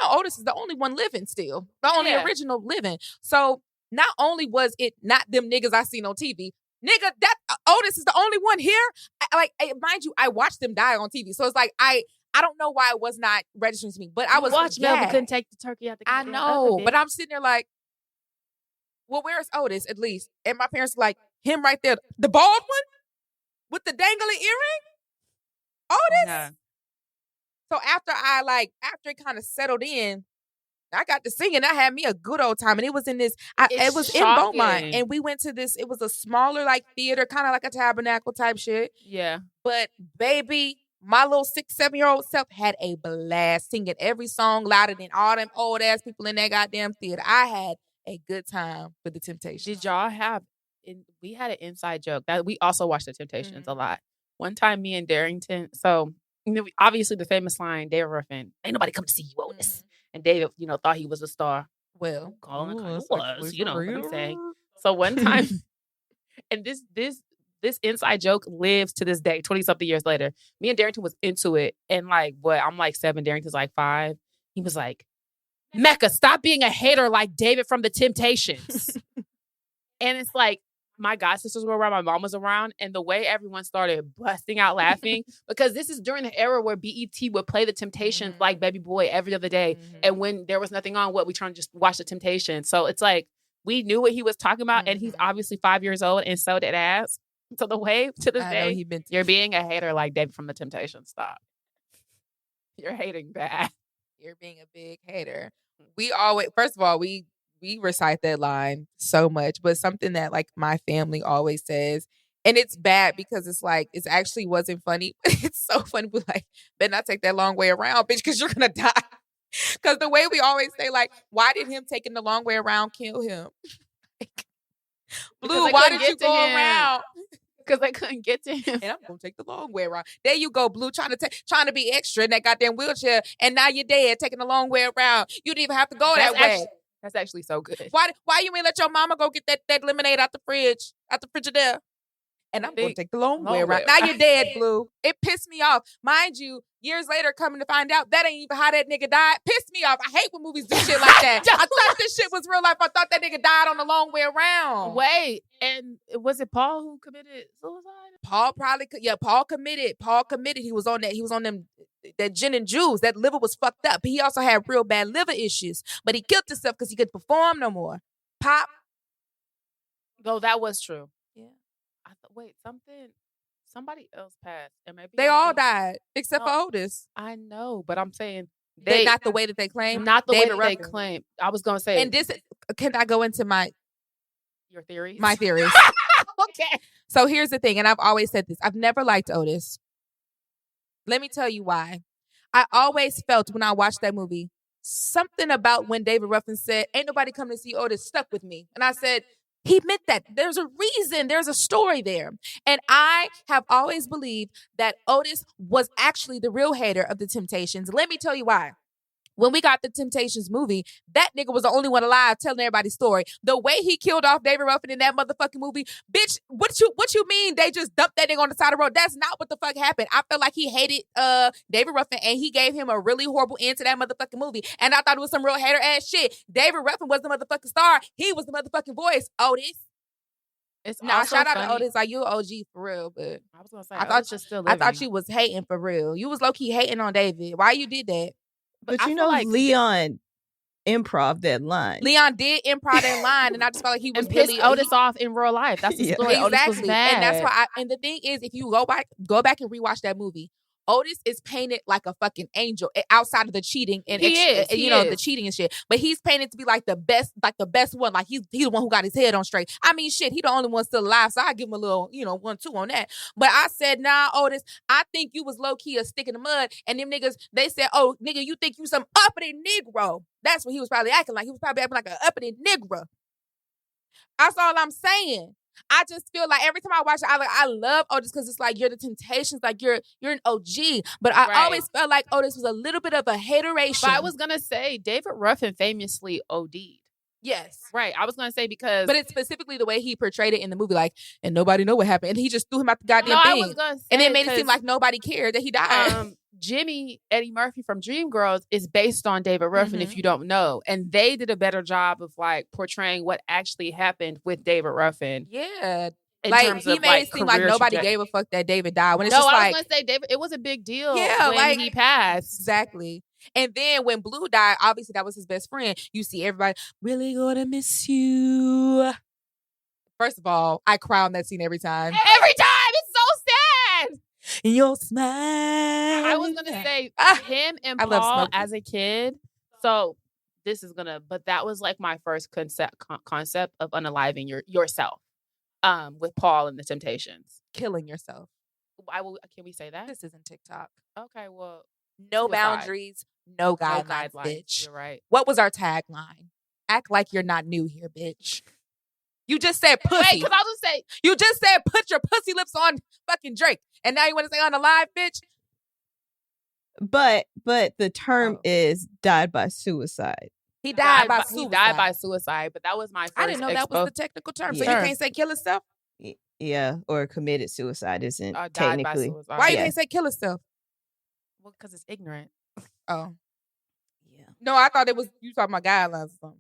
Otis is the only one living still, the only original living. So not only was it not them niggas I seen on TV. Nigga, that Otis is the only one here. Mind you, I watched them die on TV. So it's like, I don't know why it was not registering to me, but I was watched Melvin couldn't take the turkey out the I know, but I'm sitting there like, well, where's Otis at least? And my parents were like, him right there, the bald one with the dangly earring? Otis? Yeah. So after it kind of settled in, I got to sing and I had me a good old time. And it was in this, it was shocking. In Beaumont. And we went to this, it was a smaller theater, kind of like a tabernacle type shit. Yeah. But baby, my little 6-7-year-old self had a blast singing every song louder than all them old ass people in that goddamn theater. I had a good time with the Temptations. Did y'all have? We had an inside joke that we also watched the Temptations a lot. One time, me and Darrington. So obviously, the famous line, David Ruffin, "Ain't nobody come to see you, Otis." And David, thought he was a star. Well, calling kind of was, what I'm saying. So one time, and this inside joke lives to this day, 20-something years later. Me and Darrington was into it. And I'm like 7, Darrington's like 5. He was like, "Mecca, stop being a hater like David from the Temptations." And it's like, my god sisters were around, my mom was around, and the way everyone started busting out laughing, because this is during the era where BET would play the Temptations like Baby Boy every other day. And when there was nothing on, we turned to just watch the Temptations. So it's like, we knew what he was talking about, and he's obviously 5 years old, and so did Ass. So the way to this day, you're being a hater like David from the Temptations. Stop. You're hating bad. You're being a big hater. We always, first of all, we recite that line so much, but something that my family always says, and it's bad because it's it actually wasn't funny, but it's so funny. We're like, better not take that long way around, bitch, because you're gonna die. Because the way we always say, why did him taking the long way around kill him? Blue, why did you go around? Because I couldn't get to him. And I'm gonna take the long way around. There you go, Blue, trying to be extra in that goddamn wheelchair, and now you're dead, taking the long way around. You didn't even have to go that way. That's actually so good. Why you ain't let your mama go get that lemonade out the Frigidaire? And I'm going to take the long way around. Now you're dead, Blue. It pissed me off. Mind you, years later, coming to find out, that ain't even how that nigga died. Pissed me off. I hate when movies do shit like that. I thought this shit was real life. I thought that nigga died on the long way around. Wait, and was it Paul who committed suicide? Paul probably could. Yeah, Paul committed. He was on that. He was on them. That gin and juice. That liver was fucked up. He also had real bad liver issues. But he killed himself because he couldn't perform no more. Pop. Though that was true. Yeah. Wait, somebody else passed. And maybe they all died except for Otis. I know, but I'm saying they not the way that they claim. Not the way that they claim. I was gonna say. And this, can I go into your theories? My theories. Okay. So here's the thing, and I've always said this. I've never liked Otis. Let me tell you why. I always felt when I watched that movie, something about when David Ruffin said, "Ain't nobody coming to see Otis," stuck with me. And I said, he meant that. There's a reason. There's a story there. And I have always believed that Otis was actually the real hater of the Temptations. Let me tell you why. When we got the Temptations movie, that nigga was the only one alive telling everybody's story. The way he killed off David Ruffin in that motherfucking movie, bitch, what you mean they just dumped that nigga on the side of the road? That's not what the fuck happened. I felt like he hated David Ruffin, and he gave him a really horrible end to that motherfucking movie. And I thought it was some real hater ass shit. David Ruffin was the motherfucking star. He was the motherfucking voice. Otis. Shout out to Otis. Like, you OG for real, but I was gonna say I thought you was hating for real. You was low key hating on David. Why you did that? But you know, Leon improv that line. Leon did improv that line, and I just felt like he was pissed Otis off in real life. That's the story. Exactly. Otis was mad. And that's why and the thing is, if you go back and rewatch that movie, Otis is painted like a fucking angel outside of the cheating and the cheating and shit. But he's painted to be like the best one. Like he's the one who got his head on straight. I mean, shit, he the only one still alive, so I give him a little, 1-2 on that. But I said, nah, Otis, I think you was low key a stick in the mud. And them niggas, they said, oh, nigga, you think you some uppity Negro? That's what he was probably acting like. He was probably acting like an uppity Negro. That's all I'm saying. I just feel like every time I watch it, I love Otis because it's like you're the Temptations, like you're an OG. But I always felt like Otis was a little bit of a hateration. But I was gonna say David Ruffin famously OD'd. Yes. Right. I was gonna say because but it's specifically the way he portrayed it in the movie, like, and nobody know what happened. And he just threw him out the goddamn thing. I was gonna say, and it made it seem like nobody cared that he died. Jimmy Eddie Murphy from Dreamgirls is based on David Ruffin, if you don't know. And they did a better job of like portraying what actually happened with David Ruffin. Yeah. In like terms he of, made it seem like nobody gave a fuck that David died. When it's just I was gonna say David, it was a big deal when he passed. Exactly. And then when Blue died, obviously that was his best friend. You see everybody really gonna miss you. First of all, I cry on that scene every time. Every time! It's so sad! Your smile. I was going to say him and Paul as a kid. So this is going to, but that was like my first concept of unaliving yourself with Paul and the Temptations. Killing yourself. Can we say that? This isn't TikTok. Okay, well, No suicide. Boundaries, no No guidelines, guidelines. bitch. You're right. What was our tagline? Act like you're not new here, bitch. You just said pussy. Wait, because I'll just say, You just said put your pussy lips on fucking Drake. And now you want to say on the live, bitch? But the term is died by suicide. He died by suicide. He died by suicide, but that was my first I didn't know that was the technical term. So you Yeah. can't say kill himself? Yeah, or committed suicide isn't died by technically. suicide. Why you can't say kill himself? Well, because it's ignorant. Oh. Yeah. No, I thought it was you talking about guidelines or something.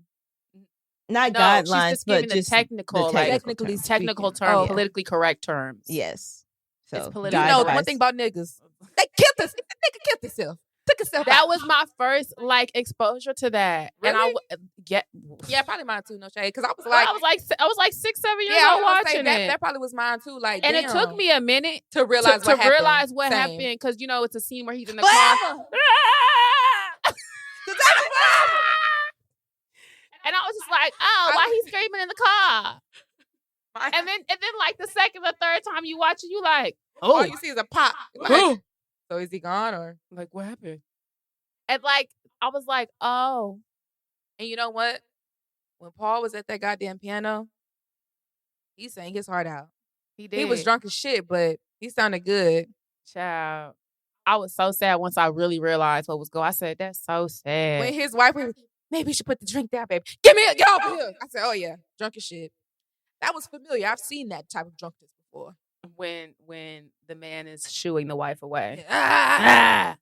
Not No, guidelines, she's just but giving just the technical, like, technically technical speaking. term, Oh. politically correct terms. Yes. So It's politically You died know by one thing about niggas. They killed us. The nigga killed himself. Took himself That out. was my first exposure to that. And Really? yeah, probably mine too, no shade. Because I was Well, like, I was like 6, 7 years yeah, I old was gonna say watching that, it. that probably was mine too. Like, And damn, it took me a minute to realize to what happened. realize what Same. happened, because it's a scene where he's in the Forever. car. And I was just like, oh, why he's screaming in the car? And then like the second or third time you watch it, you like, all you see is a pop. Like, so is he gone or like, what happened? And like, I was like, oh. And you know what? When Paul was at that goddamn piano, he sang his heart out. He did. He was drunk as shit, but he sounded good. Child. I was so sad once I really realized what was going on. I said, that's so sad. When his wife was, maybe you should put the drink down, baby. Get off of here. I said, oh yeah, drunk as shit. That was familiar. I've seen that type of drunkenness before. When the man is shooing the wife away. Yeah.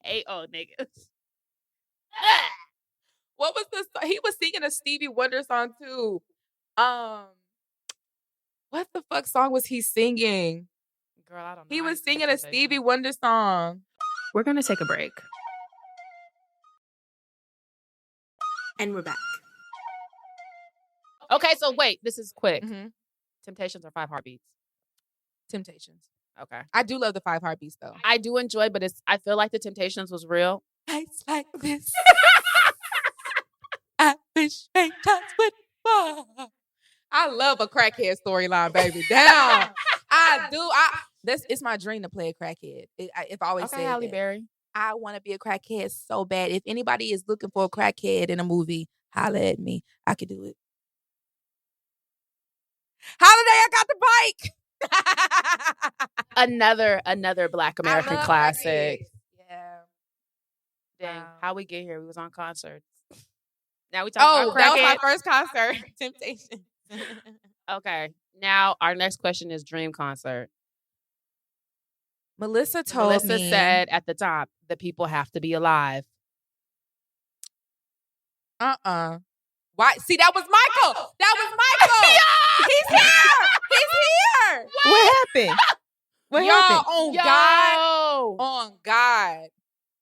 Hey, old niggas. What was this? He was singing a Stevie Wonder song too. What the fuck song was he singing? Girl, I don't know. He was singing a Stevie Wonder song. We're going to take a break. And we're back. Okay, so wait, this is quick. Mm-hmm. Temptations or 5 Heartbeats? Temptations. Okay. I do love the 5 Heartbeats though. I do enjoy, but I feel like the Temptations was real. Nights like this. I wish times would fall. I love a crackhead storyline, baby. Down. I do. It's my dream to play a crackhead. If I always say Halle that. Berry. I want to be a crackhead so bad. If anybody is looking for a crackhead in a movie, holla at me. I could do it. Holiday, I got the bike. Another Black American classic. Yeah. Dang, Wow. how we get here? We was on concerts. Now we talking about that was my crackhead. first concert. Temptation. Okay. Now our next question is dream concert. Melisa told me. said at the top, the people have to be alive. Why? See, that was Michael. That was Michael. He's here. He's here. What happened? What Y'all, happened? on Yo! God. On God.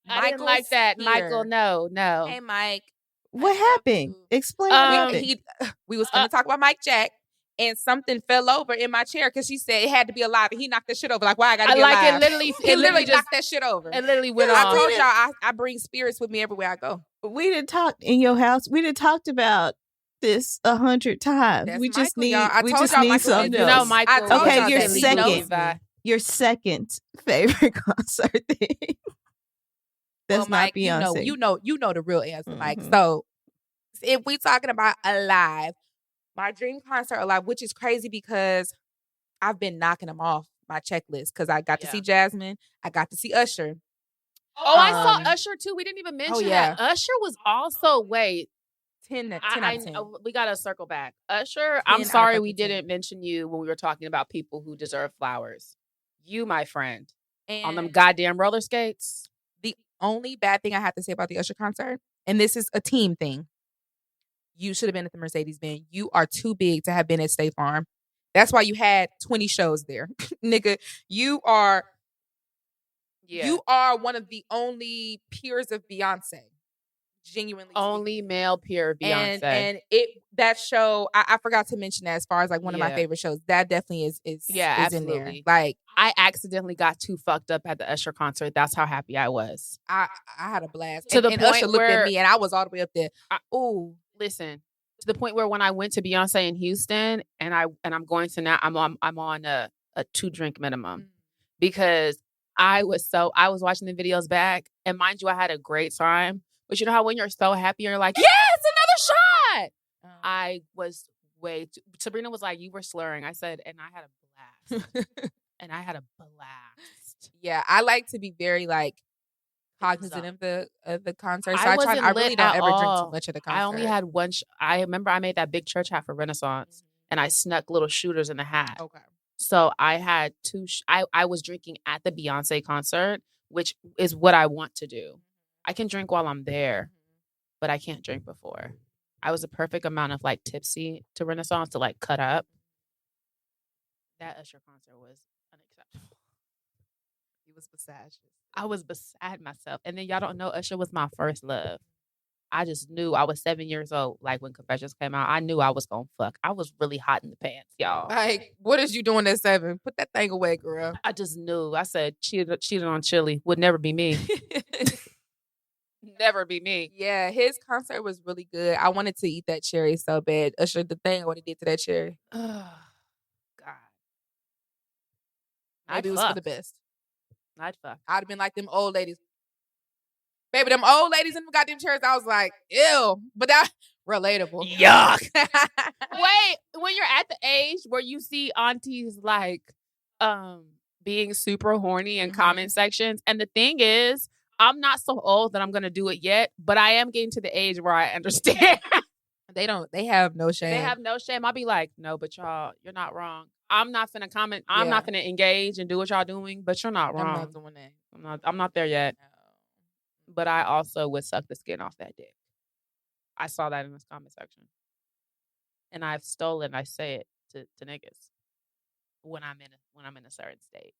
I didn't like that. Here. Michael, no. Hey, Mike. What happened? Explain what happened. We was going to talk about Mike Jack, and something fell over in my chair because she said it had to be alive, and he knocked that shit over. Like, why I got to be alive? He literally just knocked that shit over. It literally went I on. told y'all I bring spirits with me everywhere I go. We didn't talk in your house. We didn't talked about this 100 times. That's we just Michael, need. y'all. I We told just y'all need Michael something did else. No, Michael. I told Okay, y'all your that he second. knows that. Your second favorite concert thing. That's Well, Mike, not Beyonce. You know the real answer, Mike. Mhm. So if we talking about alive, my dream concert alive, which is crazy because I've been knocking them off my checklist because I got to see Jasmine, I got to see Usher. Oh, I saw Usher too. We didn't even mention yeah. that. Usher was also 10 out of 10. we got to circle back. Usher, 10 I'm out of sorry we fucking 10. didn't mention you when we were talking about people who deserve flowers. You, my friend, And on them goddamn roller skates. the only bad thing I have to say about the Usher concert, and this is a team thing, you should have been at the Mercedes-Benz. You are too big to have been at State Farm. That's why you had 20 shows there. Nigga, you are one of the only peers of Beyonce. Genuinely Only male peer Beyonce. And that show, I forgot to mention that as far as like one of my favorite shows. That definitely is in there. Absolutely. Like I accidentally got too fucked up at the Usher concert. That's how happy I was. I had a blast. To the and point Usher looked where at me and I was all the way up there. Ooh. Listen, to the point where when I went to Beyonce in Houston, and I'm going to now, I'm on a 2-drink minimum because I was watching the videos back, and mind you, I had a great time. But you know how when you're so happy, you're like, yes, another shot. I was Sabrina was like, you were slurring. I said, and I had a blast. And I had a blast. Yeah, I like to be very like cognizant of the concert. So I really don't ever drink too much of the concert. I only had one. I remember I made that big church hat for Renaissance, and I snuck little shooters in the hat. Okay. So I had I was drinking at the Beyonce concert, which is what I want to do. I can drink while I'm there, but I can't drink before. I was a perfect amount of like tipsy to Renaissance to like cut up. That Usher concert was unacceptable. He was beside you. I was beside myself. And then y'all don't know Usher was my first love. I just knew I was 7 years old. Like when Confessions came out, I knew I was going to fuck. I was really hot in the pants, y'all. Like, what is you doing at 7? Put that thing away, girl. I just knew. I said, cheated on Chili. Would never be me. Never be me. Yeah, his concert was really good. I wanted to eat that cherry so bad. Usher, the thing, what he did to that cherry. Oh, God. Maybe it was for the best. I'd fuck. I'd have been like them old ladies. Baby, them old ladies in the goddamn chairs, I was like, ew. But that relatable. Yuck. Wait, when you're at the age where you see aunties like being super horny in comment sections, and the thing is, I'm not so old that I'm gonna do it yet, but I am getting to the age where I understand. They have no shame. They have no shame. I'll be like, no, but y'all, you're not wrong. I'm not finna comment. I'm not finna engage and do what y'all doing, but you're not wrong. I'm not doing that. I'm not there yet. No. But I also would suck the skin off that dick. I saw that in this comment section. And I've stolen, I say it to niggas when I'm in a certain state.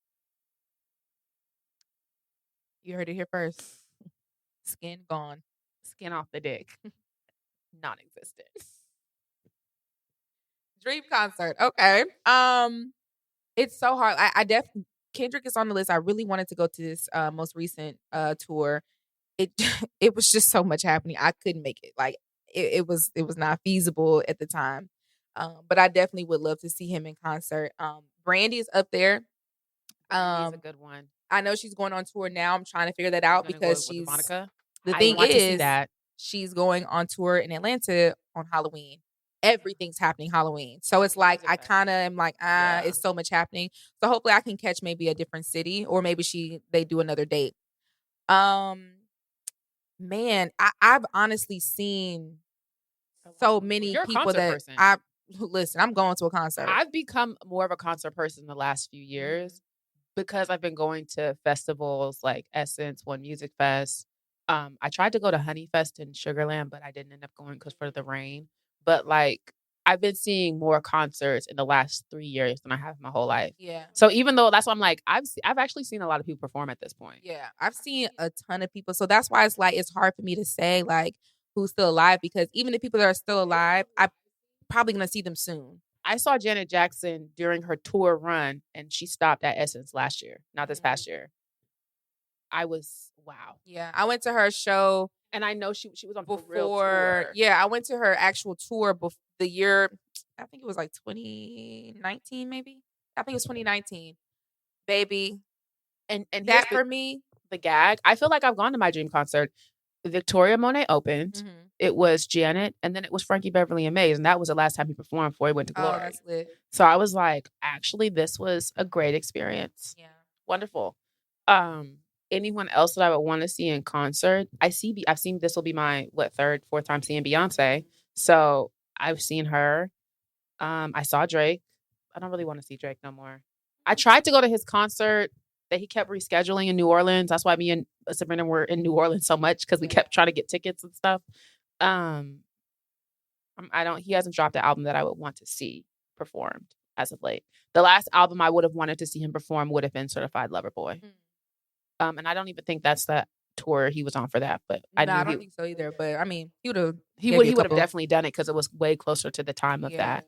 You heard it here first. Skin gone. Skin off the dick. Non-existent. Dream concert. Okay. It's so hard. I definitely Kendrick is on the list. I really wanted to go to this most recent tour. It was just so much happening. I couldn't make it. Like it was not feasible at the time. But I definitely would love to see him in concert. Brandy is up there. He's a good one. I know she's going on tour now. I'm trying to figure that out because she's Monica. The thing is that she's going on tour in Atlanta on Halloween. Everything's happening Halloween. So it's like I kind of am like, it's so much happening. So hopefully I can catch maybe a different city, or maybe they do another date. Man, I've honestly seen so many people that I'm going to a concert. I've become more of a concert person in the last few years because I've been going to festivals like Essence, One Music Fest. I tried to go to Honey Fest in Sugarland, but I didn't end up going because for the rain. But like, I've been seeing more concerts in the last 3 years than I have my whole life. Yeah. So even though that's why I'm like, I've actually seen a lot of people perform at this point. Yeah, I've seen a ton of people. So that's why it's hard for me to say like who's still alive, because even the people that are still alive, I'm probably gonna see them soon. I saw Janet Jackson during her tour run, and she stopped at Essence last year, not this past year. Wow. Yeah, I went to her show. And I know she was on before. real tour. Yeah, I went to her actual tour the year, I think it was like 2019, maybe. I think it was 2019. Baby. And that for me, the gag. I feel like I've gone to my dream concert. Victoria Monet opened. Mm-hmm. It was Janet, and then it was Frankie Beverly and Maze, and that was the last time he performed before he went to Glory. Oh, that's lit. So I was like, actually, this was a great experience. Yeah, wonderful. Anyone else that I would want to see in concert? I've seen this will be my third, fourth time seeing Beyonce. So I've seen her. I saw Drake. I don't really want to see Drake no more. I tried to go to his concert that he kept rescheduling in New Orleans. That's why me and Sabrina were in New Orleans so much, because we kept trying to get tickets and stuff. He hasn't dropped the album that I would want to see performed as of late. The last album I would have wanted to see him perform would have been Certified Lover Boy. And I don't even think that's the tour he was on for that. But I don't think so either. But I mean, he would have definitely done it because it was way closer to the time of that.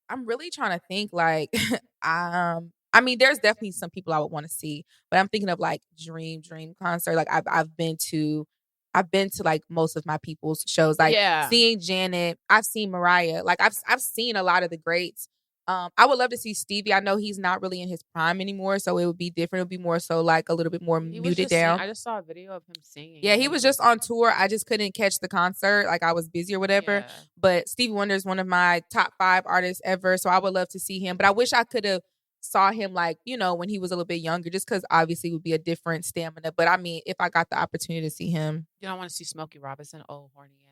I'm really trying to think like, I mean, there's definitely some people I would want to see, but I'm thinking of like dream concert. Like I've been to I've been to like most of my people's shows. Like seeing Janet, I've seen Mariah. Like I've seen a lot of the greats. I would love to see Stevie. I know he's not really in his prime anymore, so it would be different. It would be more so like a little bit more muted down. I just saw a video of him singing. Yeah, he was just on tour. I just couldn't catch the concert. Like I was busy or whatever. Yeah. But Stevie Wonder is one of my top 5 artists ever. So I would love to see him. But I wish I could have saw him like, you know, when he was a little bit younger, just because obviously it would be a different stamina. But I mean, if I got the opportunity to see him. You don't want to see Smokey Robinson? Oh, horny ass.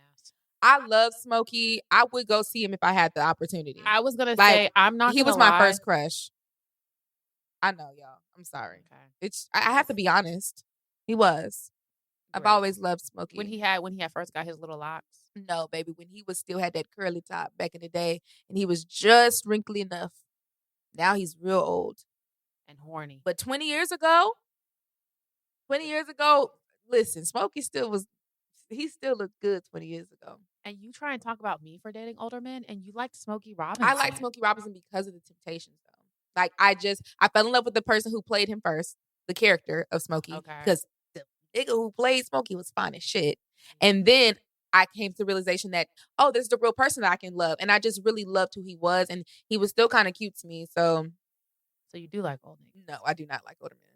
I love Smokey. I would go see him if I had the opportunity. I was gonna say I'm not. He was my first crush. I know, y'all. I'm sorry. Okay. I have to be honest. He was. I've always loved Smokey. When he first got his little locks. No, baby. When he was still had that curly top back in the day, and he was just wrinkly enough. Now he's real old and horny. But 20 years ago, listen, Smokey he still looked good 20 years ago. And you try and talk about me for dating older men, and you liked Smokey Robinson. I liked Smokey Robinson because of the Temptations, though. Like, I fell in love with the person who played him first, the character of Smokey. Okay. Because the nigga who played Smokey was fine as shit. And then I came to the realization that, oh, this is the real person that I can love. And I just really loved who he was. And he was still kind of cute to me. So you do like old niggas? No, I do not like older men.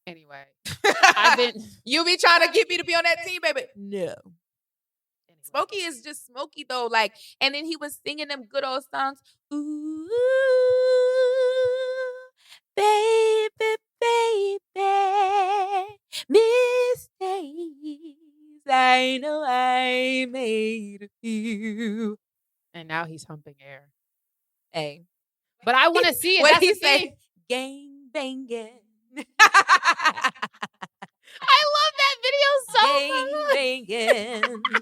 Anyway, you be trying to get me to be on that team, baby. No. Anyway. Smokey is just Smokey though, like, and then he was singing them good old songs. Ooh, baby, baby, mistakes I know I made of you. And now he's humping air. Hey, but I want to see it. What he say? Gang banging. I love that video so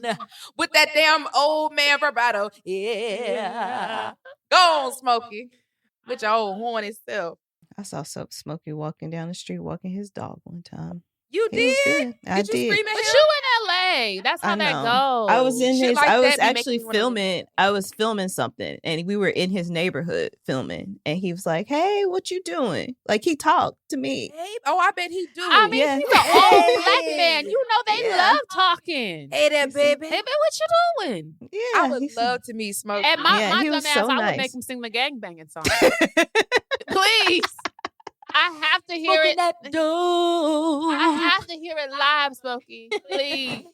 much. With that damn old man vibrato. Yeah. Go on, Smokey. With your old horny self. I saw Smokey walking down the street, walking his dog one time. You did? I did. You scream at him? But you in LA. That's how that goes. I was in his. Like I was actually filming. I was filming something, and we were in his neighborhood filming. And he was like, "Hey, what you doing?" Like he talked to me. Hey, oh, I bet he do. I mean, he's an old black man. You know they love talking. Hey there, baby. Hey, what you doing? Yeah, I would love to meet Smokey. And my dumb ass, so I nice. would make him sing the gangbanging song. Please. I have to hear it. That door. I have to hear it live, Smokey. Please.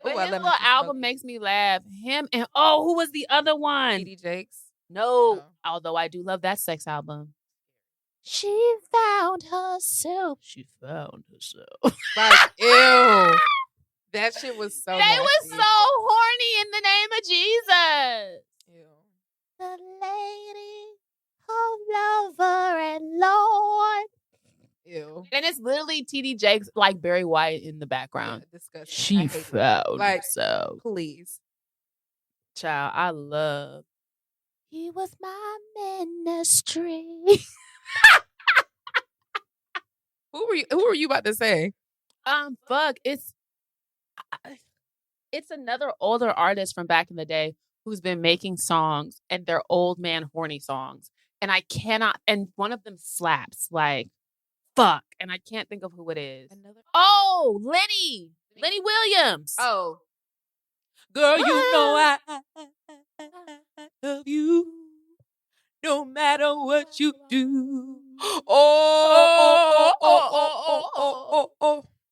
But his little album makes me laugh. Him and who was the other one? TD Jakes. No. Although I do love that sex album. She found herself. Like, ew. That shit was so They was so horny in the name of Jesus. Ew. The lady of lover and Lord. Ew. And it's literally TD Jakes like Barry White in the background. Yeah, disgusting. She found herself. Please. Child, I love. He was my ministry. Who were you about to say? Fuck. It's another older artist from back in the day who's been making songs, and they're old man horny songs. And I cannot, and one of them slaps, like, fuck. And I can't think of who it is. Lenny Williams. Oh. Girl, you know I love you no matter what you do. Oh.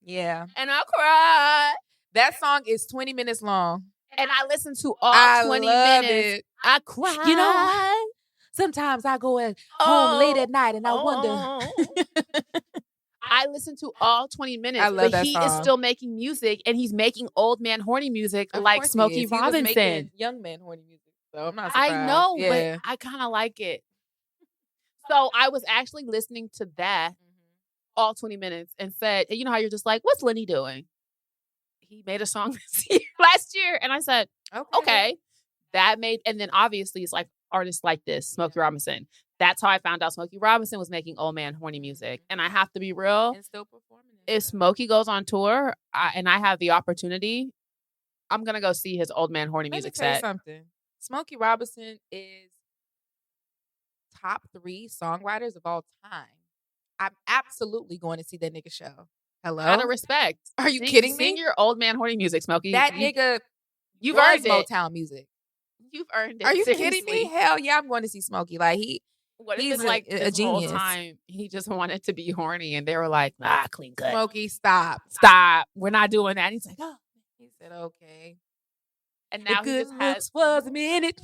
Yeah. And I cried. That song is 20 minutes long. And I listened to all 20 minutes. I cried. You know, sometimes I go home late at night and I wonder. I listened to all 20 minutes, I love but he is still making music, and he's making old man horny music like Smokey Robinson. He was making young man horny music, so I'm not surprised. I know, but I kind of like it. So I was actually listening to that all 20 minutes and said, you know how you're just like, what's Lenny doing? He made a song last year, and I said, okay. And then obviously it's like artists like this, Smokey Robinson. That's how I found out Smokey Robinson was making old man horny music. And I have to be real. And still performing it. If Smokey goes on tour and I have the opportunity, I'm going to go see his old man horny music set. Something. Smokey Robinson is top 3 songwriters of all time. I'm absolutely going to see that nigga show. Hello? Out of respect. Are you kidding me? Sing your old man horny music, Smokey. That nigga you've was earned it. Motown music. You've earned it. Are you seriously. kidding me? Hell yeah, I'm going to see Smokey. Like What if he's it's like a this genius. whole time he just wanted to be horny and they were like, clean cut. Smokey, stop. We're not doing that. And he's like, oh. He said, okay. And now the he good just has looks was a minute.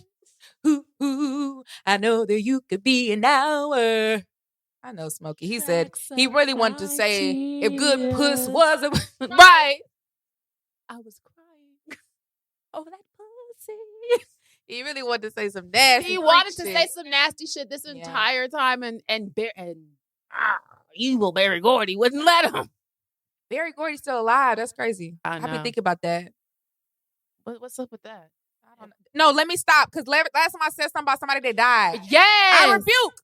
Ooh, I know that you could be an hour. I know Smokey. He said he really wanted to say if good puss was a right. I was crying. Oh, that pussy. He really wanted to say some nasty. He wanted to shit. say some nasty shit this entire time, and evil Barry Gordy wouldn't let him. Barry Gordy's still alive. That's crazy. I know. I've been thinking about that. What's up with that? I don't know. No, let me stop. Because last time I said something about somebody that died. Yes. I rebuke.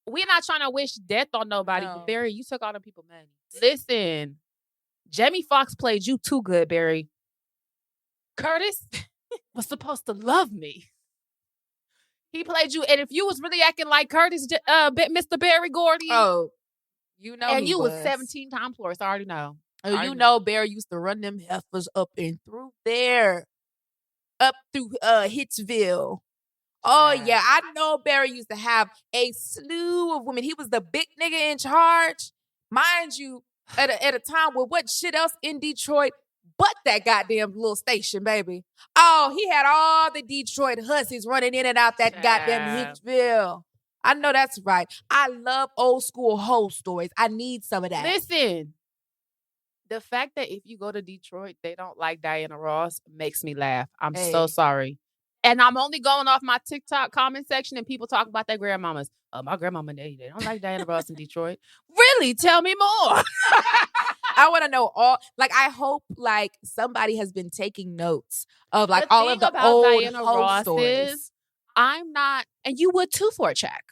We're not trying to wish death on nobody. No. But Barry, you took all them people money. Listen, Jamie Foxx played you too good, Barry. Curtis was supposed to love me. He played you, and if you was really acting like Curtis, Mr. Barry Gordy, you know, and he you was was 17 times worse. I already know. You know, Barry used to run them heifers up and through there, up through Hitsville. Oh yeah, I know Barry used to have a slew of women. He was the big nigga in charge, mind you. At a time with what shit else in Detroit but that goddamn little station, baby. Oh, he had all the Detroit hussies running in and out that goddamn Hitsville. I know that's right. I love old school hoe stories. I need some of that. Listen, the fact that if you go to Detroit, they don't like Diana Ross makes me laugh. I'm so sorry. And I'm only going off my TikTok comment section and people talk about their grandmamas. My grandmama, they don't like Diana Ross in Detroit. Really? Tell me more. I want to know all, like, I hope, like, somebody has been taking notes of, like, all of the old Diana hoe Ross stories. I'm not, and you would too for a check.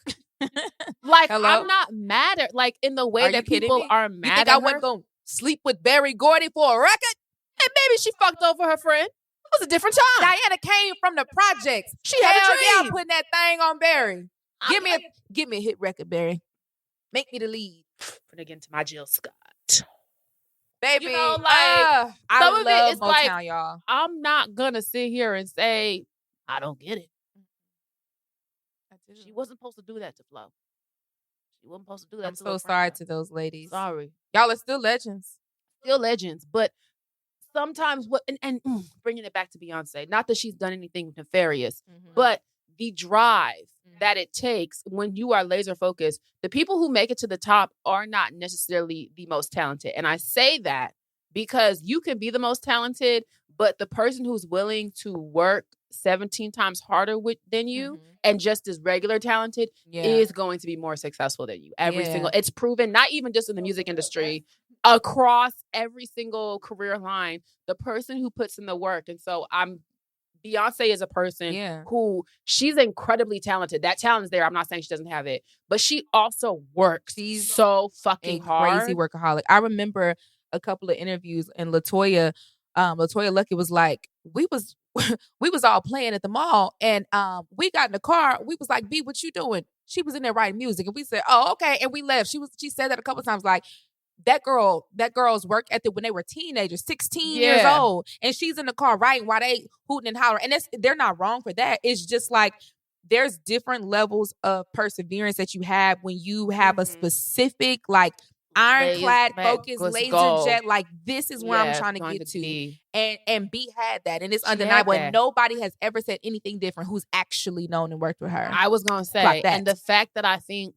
Like, Hello? I'm not mad at, like, in the way that people are mad You think at I wasn't going to sleep with Barry Gordy for a record? And maybe she fucked over her friend. It was a different time. Diana came from the projects. She had a dream. Yeah, putting that thing on Barry. Give me a hit record, Barry. Make me the lead. Put it into my Jill Scott. Baby, You know, like, I some of love it is Motown, like, y'all. I'm not gonna sit here and say, I don't get it. She wasn't supposed to do that to Flo. She wasn't supposed to do that I'm to so her sorry friend. to those ladies. Sorry. Y'all are still legends. Still legends. But sometimes bringing it back to Beyonce, not that she's done anything nefarious, but the drive that it takes when you are laser focused, the people who make it to the top are not necessarily the most talented. And I say that because you can be the most talented, but the person who's willing to work 17 times harder than you and just as regular talented is going to be more successful than you. It's proven, not even just in the music industry, across every single career line, the person who puts in the work. And so Beyonce is a person who she's incredibly talented. That talent is there. I'm not saying she doesn't have it, but she also works. She's so fucking hard. Crazy workaholic. I remember a couple of interviews, and Latoya Luckett was like, we was all playing at the mall, and we got in the car. We was like, B, what you doing? She was in there writing music, and we said, oh, okay, and we left. She said that a couple of times, like, that girl's work ethic when they were teenagers, 16 years old, and she's in the car writing while they hooting and hollering. And they're not wrong for that. It's just like there's different levels of perseverance that you have when you have a specific, like, ironclad focus, laser jet. Like, this is where I'm trying to get to. And B had that, and it's undeniable. And nobody has ever said anything different who's actually known and worked with her. I was gonna say, and the fact that I think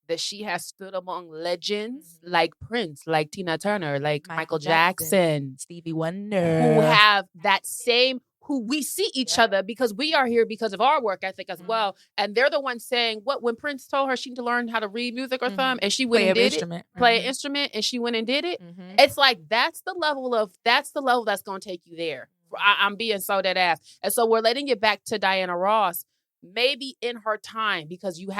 that she has stood among legends like Prince, like Tina Turner, like Michael Jackson, Stevie Wonder, who have that same, who we see each other because we are here because of our work ethic as well. And they're the ones saying, when Prince told her she need to learn how to read music or something, and she went and did it, play an instrument, and she went and did it. It's like, that's the level that's going to take you there. I'm being so dead ass. And so we're letting it back to Diana Ross. Maybe in her time, because we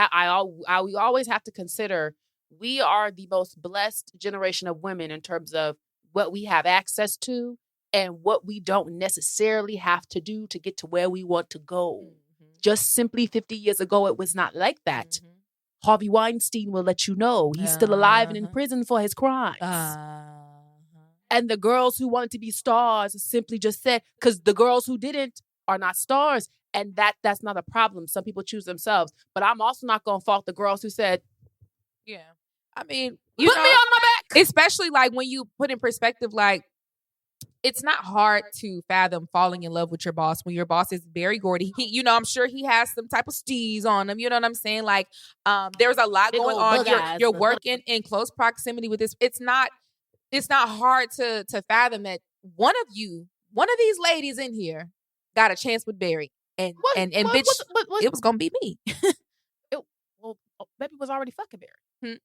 always have to consider we are the most blessed generation of women in terms of what we have access to and what we don't necessarily have to do to get to where we want to go. Just simply 50 years ago, it was not like that. Harvey Weinstein will let you know he's still alive and in prison for his crimes. And the girls who wanted to be stars simply just said, because the girls who didn't are not stars. And that's not a problem. Some people choose themselves. But I'm also not going to fault the girls who said, yeah. I mean, put me on my back. Especially like when you put in perspective, like, it's not hard to fathom falling in love with your boss when your boss is very gordy. He, I'm sure he has some type of steez on him. You know what I'm saying? Like, there's a lot going on. You're working in close proximity with this. It's not hard to fathom that one of these ladies in here got a chance with Barry. And bitch, it was gonna be me. Baby was already fucking Barry.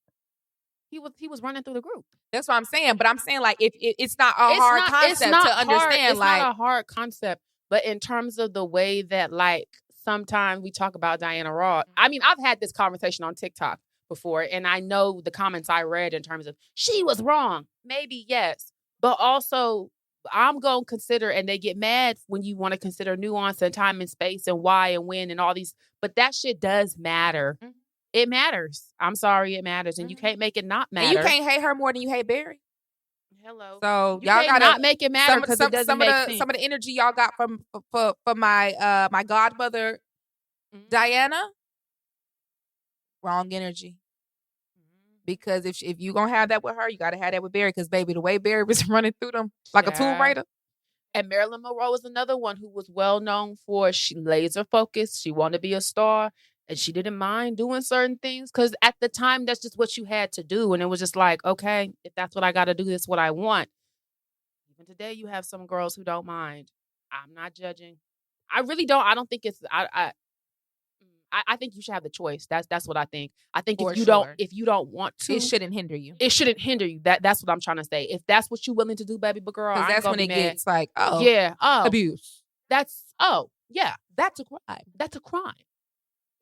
He was running through the group. That's what I'm saying. But I'm saying, like, if it's not a hard concept to understand. It's not a hard concept. But in terms of the way that, like, sometimes we talk about Diana Ross. I mean, I've had this conversation on TikTok before, and I know the comments I read in terms of she was wrong. Maybe, yes. But also, I'm going to consider, and they get mad when you want to consider nuance and time and space and why and when and all these. But that shit does matter. Mm-hmm. It matters. I'm sorry, it matters. And you can't make it not matter. And you can't hate her more than you hate Barry. Hello. So you y'all gotta not make it matter because it doesn't make sense. Some of the energy y'all got for my my godmother, Diana, wrong energy. Because if you gonna have that with her, you gotta have that with Barry. Because baby, the way Barry was running through them like a Tomb Raider. And Marilyn Monroe was another one who was well known for she laser focused. She wanted to be a star. And she didn't mind doing certain things because at the time, that's just what you had to do. And it was just like, okay, if that's what I got to do, that's what I want. Even today, you have some girls who don't mind. I'm not judging. I really don't. I don't think it's. I think you should have the choice. That's what I think. I think if you don't want to, it shouldn't hinder you. It shouldn't hinder you. That's what I'm trying to say. If that's what you're willing to do, baby, but girl, because that's when it gets like, abuse. That's a crime. That's a crime.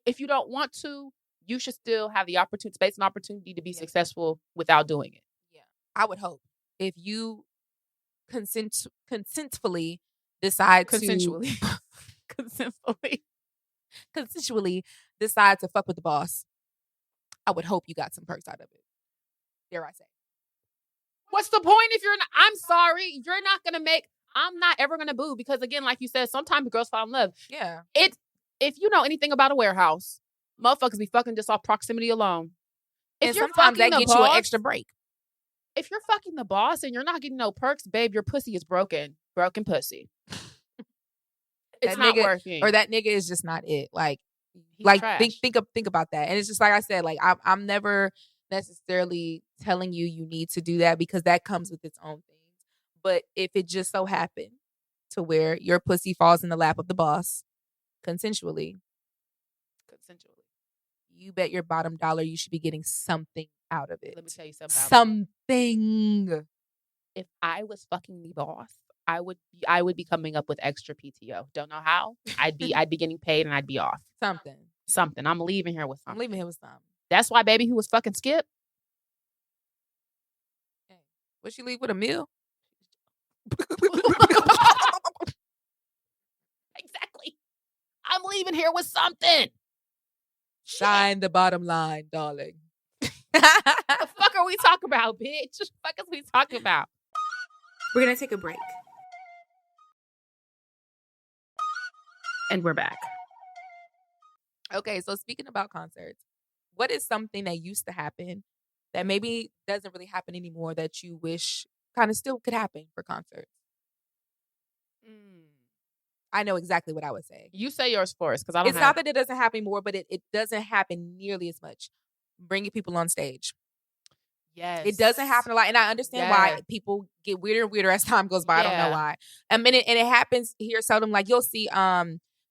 If you don't want to, you should still have the space and opportunity to be successful without doing it. Yeah, I would hope if you consensually decide consensually decide to fuck with the boss, I would hope you got some perks out of it. Dare I say? What's the point if you're not? I'm sorry, you're not gonna make. I'm not ever gonna boo because again, like you said, sometimes girls fall in love. Yeah, If you know anything about a warehouse, motherfuckers be fucking just off proximity alone. And sometimes that gets you an extra break. If you're fucking the boss and you're not getting no perks, babe, your pussy is broken. Broken pussy. It's not working. Or that nigga is just not it. Like think about that. And it's just like I said, like I'm never necessarily telling you need to do that because that comes with its own things. But if it just so happened to where your pussy falls in the lap of the boss, consensually, you bet your bottom dollar you should be getting something out of it. Let me tell you something. If I was fucking the boss, I would be coming up with extra PTO. Don't know how. I'd be getting paid and I'd be off. Something. I'm leaving here with something. That's why baby who was fucking Skip. Hey, would she leave with a meal? Exactly. I'm leaving here with something. Shine the bottom line, darling. The fuck are we talking about, bitch? The fuck is we talking about? We're going to take a break. And we're back. Okay, so speaking about concerts, what is something that used to happen that maybe doesn't really happen anymore that you wish kind of still could happen for concerts? I know exactly what I would say. You say yours first, because I don't. It's not that it doesn't happen more, but it doesn't happen nearly as much. Bringing people on stage. Yes, it doesn't happen a lot, and I understand why people get weirder and weirder as time goes by. I don't know why. And it happens here seldom. Like you'll see,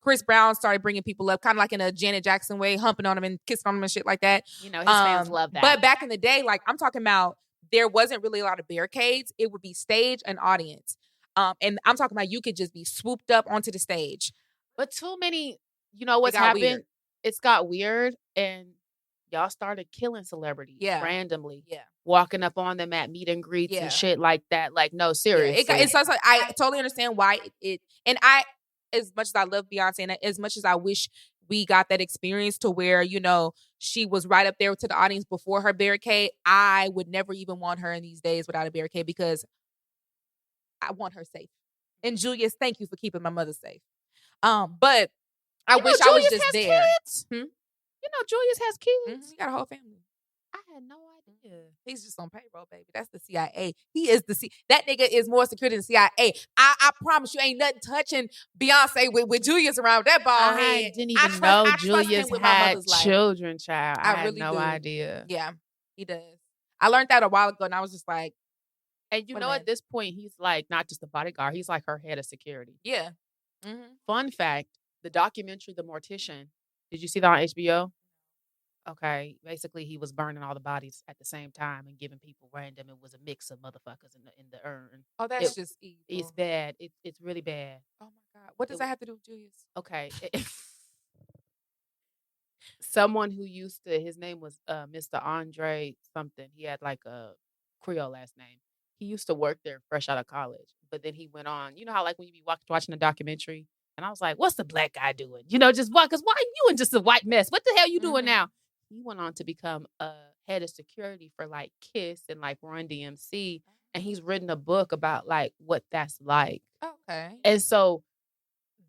Chris Brown started bringing people up, kind of like in a Janet Jackson way, humping on them and kissing on them and shit like that. You know, his fans love that. But back in the day, like I'm talking about, there wasn't really a lot of barricades. It would be stage and audience. And I'm talking about you could just be swooped up onto the stage. But too many, you know what's happened? Weird. It's got weird and y'all started killing celebrities randomly. Yeah. Walking up on them at meet and greets and shit like that. Like, no, seriously. It's like, I totally understand why it and I, as much as I love Beyonce and as much as I wish we got that experience to where, you know, she was right up there to the audience before her barricade. I would never even want her in these days without a barricade because I want her safe. And Julius, thank you for keeping my mother safe. But I wish I was just there. Kids? You know, Julius has kids. He got a whole family. I had no idea. He's just on payroll, baby. That's the CIA. He is that nigga is more secure than the CIA. I promise you ain't nothing touching Beyonce with Julius around that bald head. I didn't even know Julius had children, child. I really had no do. idea. Yeah, he does. I learned that a while ago and I was just like. And you know, at this point, he's like not just a bodyguard. He's like her head of security. Yeah. Fun fact, the documentary, The Mortician, did you see that on HBO? Okay, basically he was burning all the bodies at the same time and giving people random. It was a mix of motherfuckers in the urn. Oh, that's just evil. It's bad. It's really bad. Oh my God, what does that have to do with Julius? Okay, someone who used to, his name was Mr. Andre something. He had like a Creole last name. He used to work there fresh out of college, but then he went on. You know how like when you be watching a documentary, and I was like, "What's the black guy doing? You know, just what? Because why you in just a white mess? What the hell you doing now?" He went on to become a head of security for like Kiss and like Run DMC. And he's written a book about like what that's like. Okay. And so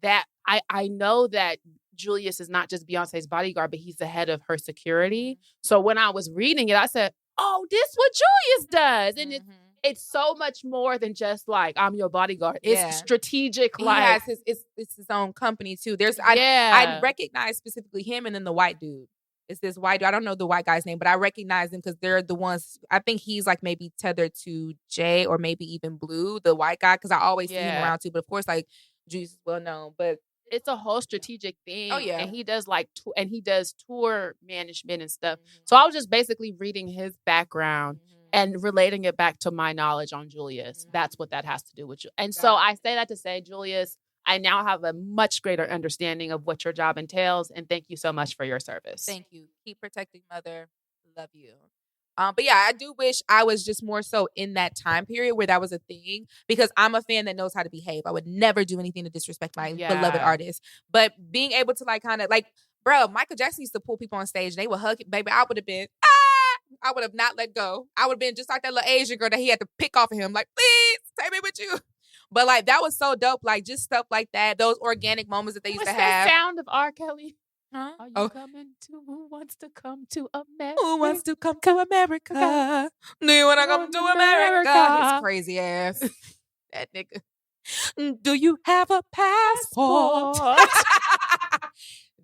that I know that Julius is not just Beyonce's bodyguard, but he's the head of her security. So when I was reading it, I said, oh, this is what Julius does. And it's so much more than just like, I'm your bodyguard. It's strategic. He like has it's his own company too. I recognize specifically him and then the white dude. It's this white dude. I don't know the white guy's name, but I recognize them because they're the ones. I think he's like maybe tethered to Jay or maybe even Blue, the white guy, because I always see him around too. But of course, like Juice is well known. But it's a whole strategic thing. Oh yeah, and he does like and he does tour management and stuff. So I was just basically reading his background and relating it back to my knowledge on Julius. That's what that has to do with you. And so I say that to say, Julius, I now have a much greater understanding of what your job entails. And thank you so much for your service. Thank you. Keep protecting mother. Love you. But yeah, I do wish I was just more so in that time period where that was a thing because I'm a fan that knows how to behave. I would never do anything to disrespect my beloved artist. But being able to like kind of like, bro, Michael Jackson used to pull people on stage and they would hug it. Baby, I would have been, I would have not let go. I would have been just like that little Asian girl that he had to pick off of him. Like, please take me with you. But like that was so dope, like just stuff like that, those organic moments that they used to have. What's the sound of R. Kelly? Huh? Are you coming to? Who wants to come to America? Who wants to come to America? Do you want to come to America? His crazy ass, that nigga. Do you have a passport?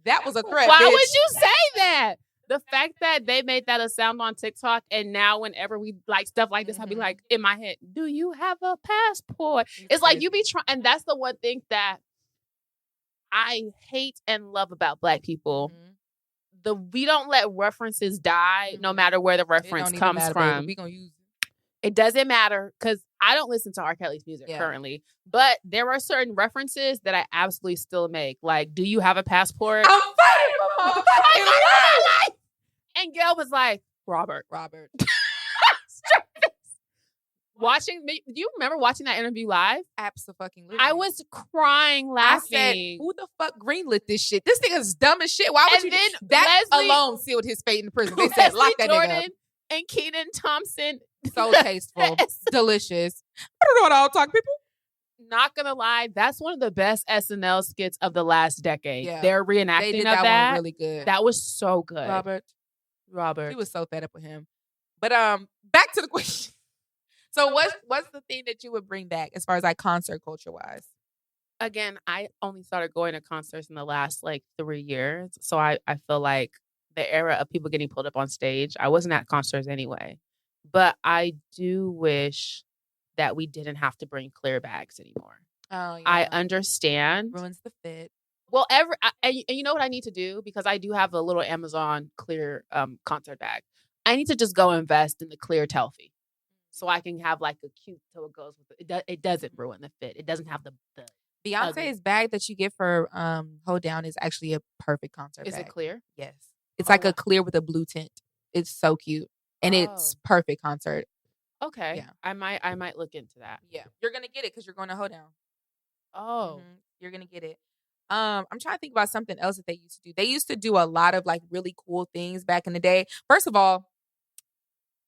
That was a threat. Why bitch. would you say that? The fact that they made that a sound on TikTok, and now whenever we like stuff like this, I'll be like in my head, do you have a passport? It's like you be trying, and that's the one thing that I hate and love about Black people. We don't let references die, no matter where the reference comes from. We gonna use it. Doesn't matter because I don't listen to R. Kelly's music currently, but there are certain references that I absolutely still make. Like, do you have a passport? I'm fighting for my And Gail was like, Robert. Watching me, do you remember watching that interview live? Absolutely. I was crying, laughing. I said, who the fuck greenlit this shit? This thing is dumb as shit. Why would you? Then that Leslie, alone sealed his fate in the prison. They said, lock that Jordan nigga up. And Kenan Thompson. So tasteful. Delicious. I don't know what I'll talk people. Not gonna lie, that's one of the best SNL skits of the last decade. Yeah. Their reenacting they did of that one really good. That was so good. Robert. He was so fed up with him. But back to the question. So what's the thing that you would bring back as far as like concert culture wise? Again, I only started going to concerts in the last like 3 years. So I feel like the era of people getting pulled up on stage, I wasn't at concerts anyway. But I do wish that we didn't have to bring clear bags anymore. Oh, yeah. I understand. Ruins the fit. Well, and you know what I need to do? Because I do have a little Amazon clear concert bag. I need to just go invest in the clear Telfie. So I can have like a cute, so it goes with it. It doesn't ruin the fit. It doesn't have the Beyonce's ugly bag that you get for Hold Down is actually a perfect concert bag. Is bag. it clear? Yes. It's like a clear with a blue tint. It's so cute. And it's perfect concert. Okay. Yeah. I might look into that. Yeah. You're going to get it because you're going to Hold Down. Oh. You're going to get it. I'm trying to think about something else that they used to do. They used to do a lot of like really cool things back in the day. First of all,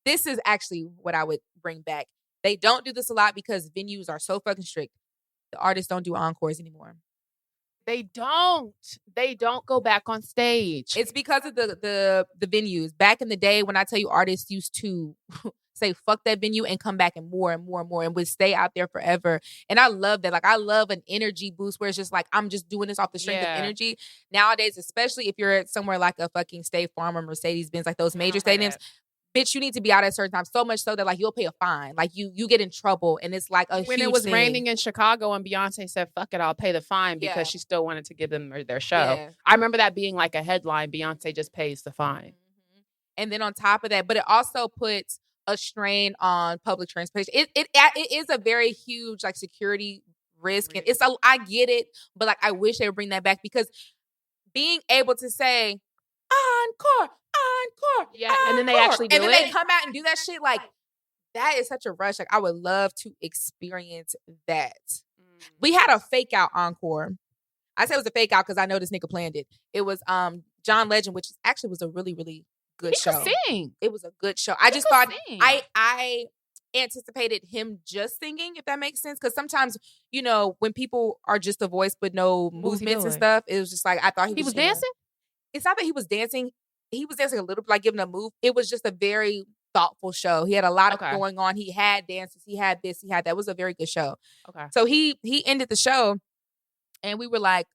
this is actually what I would bring back. They don't do this a lot because venues are so fucking strict. The artists don't do encores anymore. They don't go back on stage. It's because of the venues. Back in the day, when I tell you artists used to say fuck that venue and come back and more and more and more and would stay out there forever. And I love that. Like, I love an energy boost where it's just like, I'm just doing this off the strength of energy. Nowadays, especially if you're at somewhere like a fucking State Farm or Mercedes-Benz, like those major stadiums, bitch, you need to be out at a certain time. So much so that like you'll pay a fine. Like you get in trouble, and it's like a huge thing. When it was raining in Chicago and Beyonce said, fuck it, I'll pay the fine because she still wanted to give them their show. Yeah. I remember that being like a headline, Beyonce just pays the fine. Mm-hmm. And then on top of that, but it also puts a strain on public transportation. It is a very huge like security risk. And I get it, but like I wish they would bring that back, because being able to say encore, and then they actually do it. And then they come out and do that shit. Like, that is such a rush. Like, I would love to experience that. We had a fake out encore. I said it was a fake out because I know this nigga planned it. It was John Legend, which actually was a really, really good show. He could sing. It was a good show. I just thought I anticipated him just singing, if that makes sense. Because sometimes, you know, when people are just a voice but no movements and stuff, it was just like, I thought he was dancing. It's not that he was dancing. He was dancing a little bit, like giving a move. It was just a very thoughtful show. He had a lot of going on. He had dances. He had this. He had that. It was a very good show. Okay. So he ended the show, and we were like,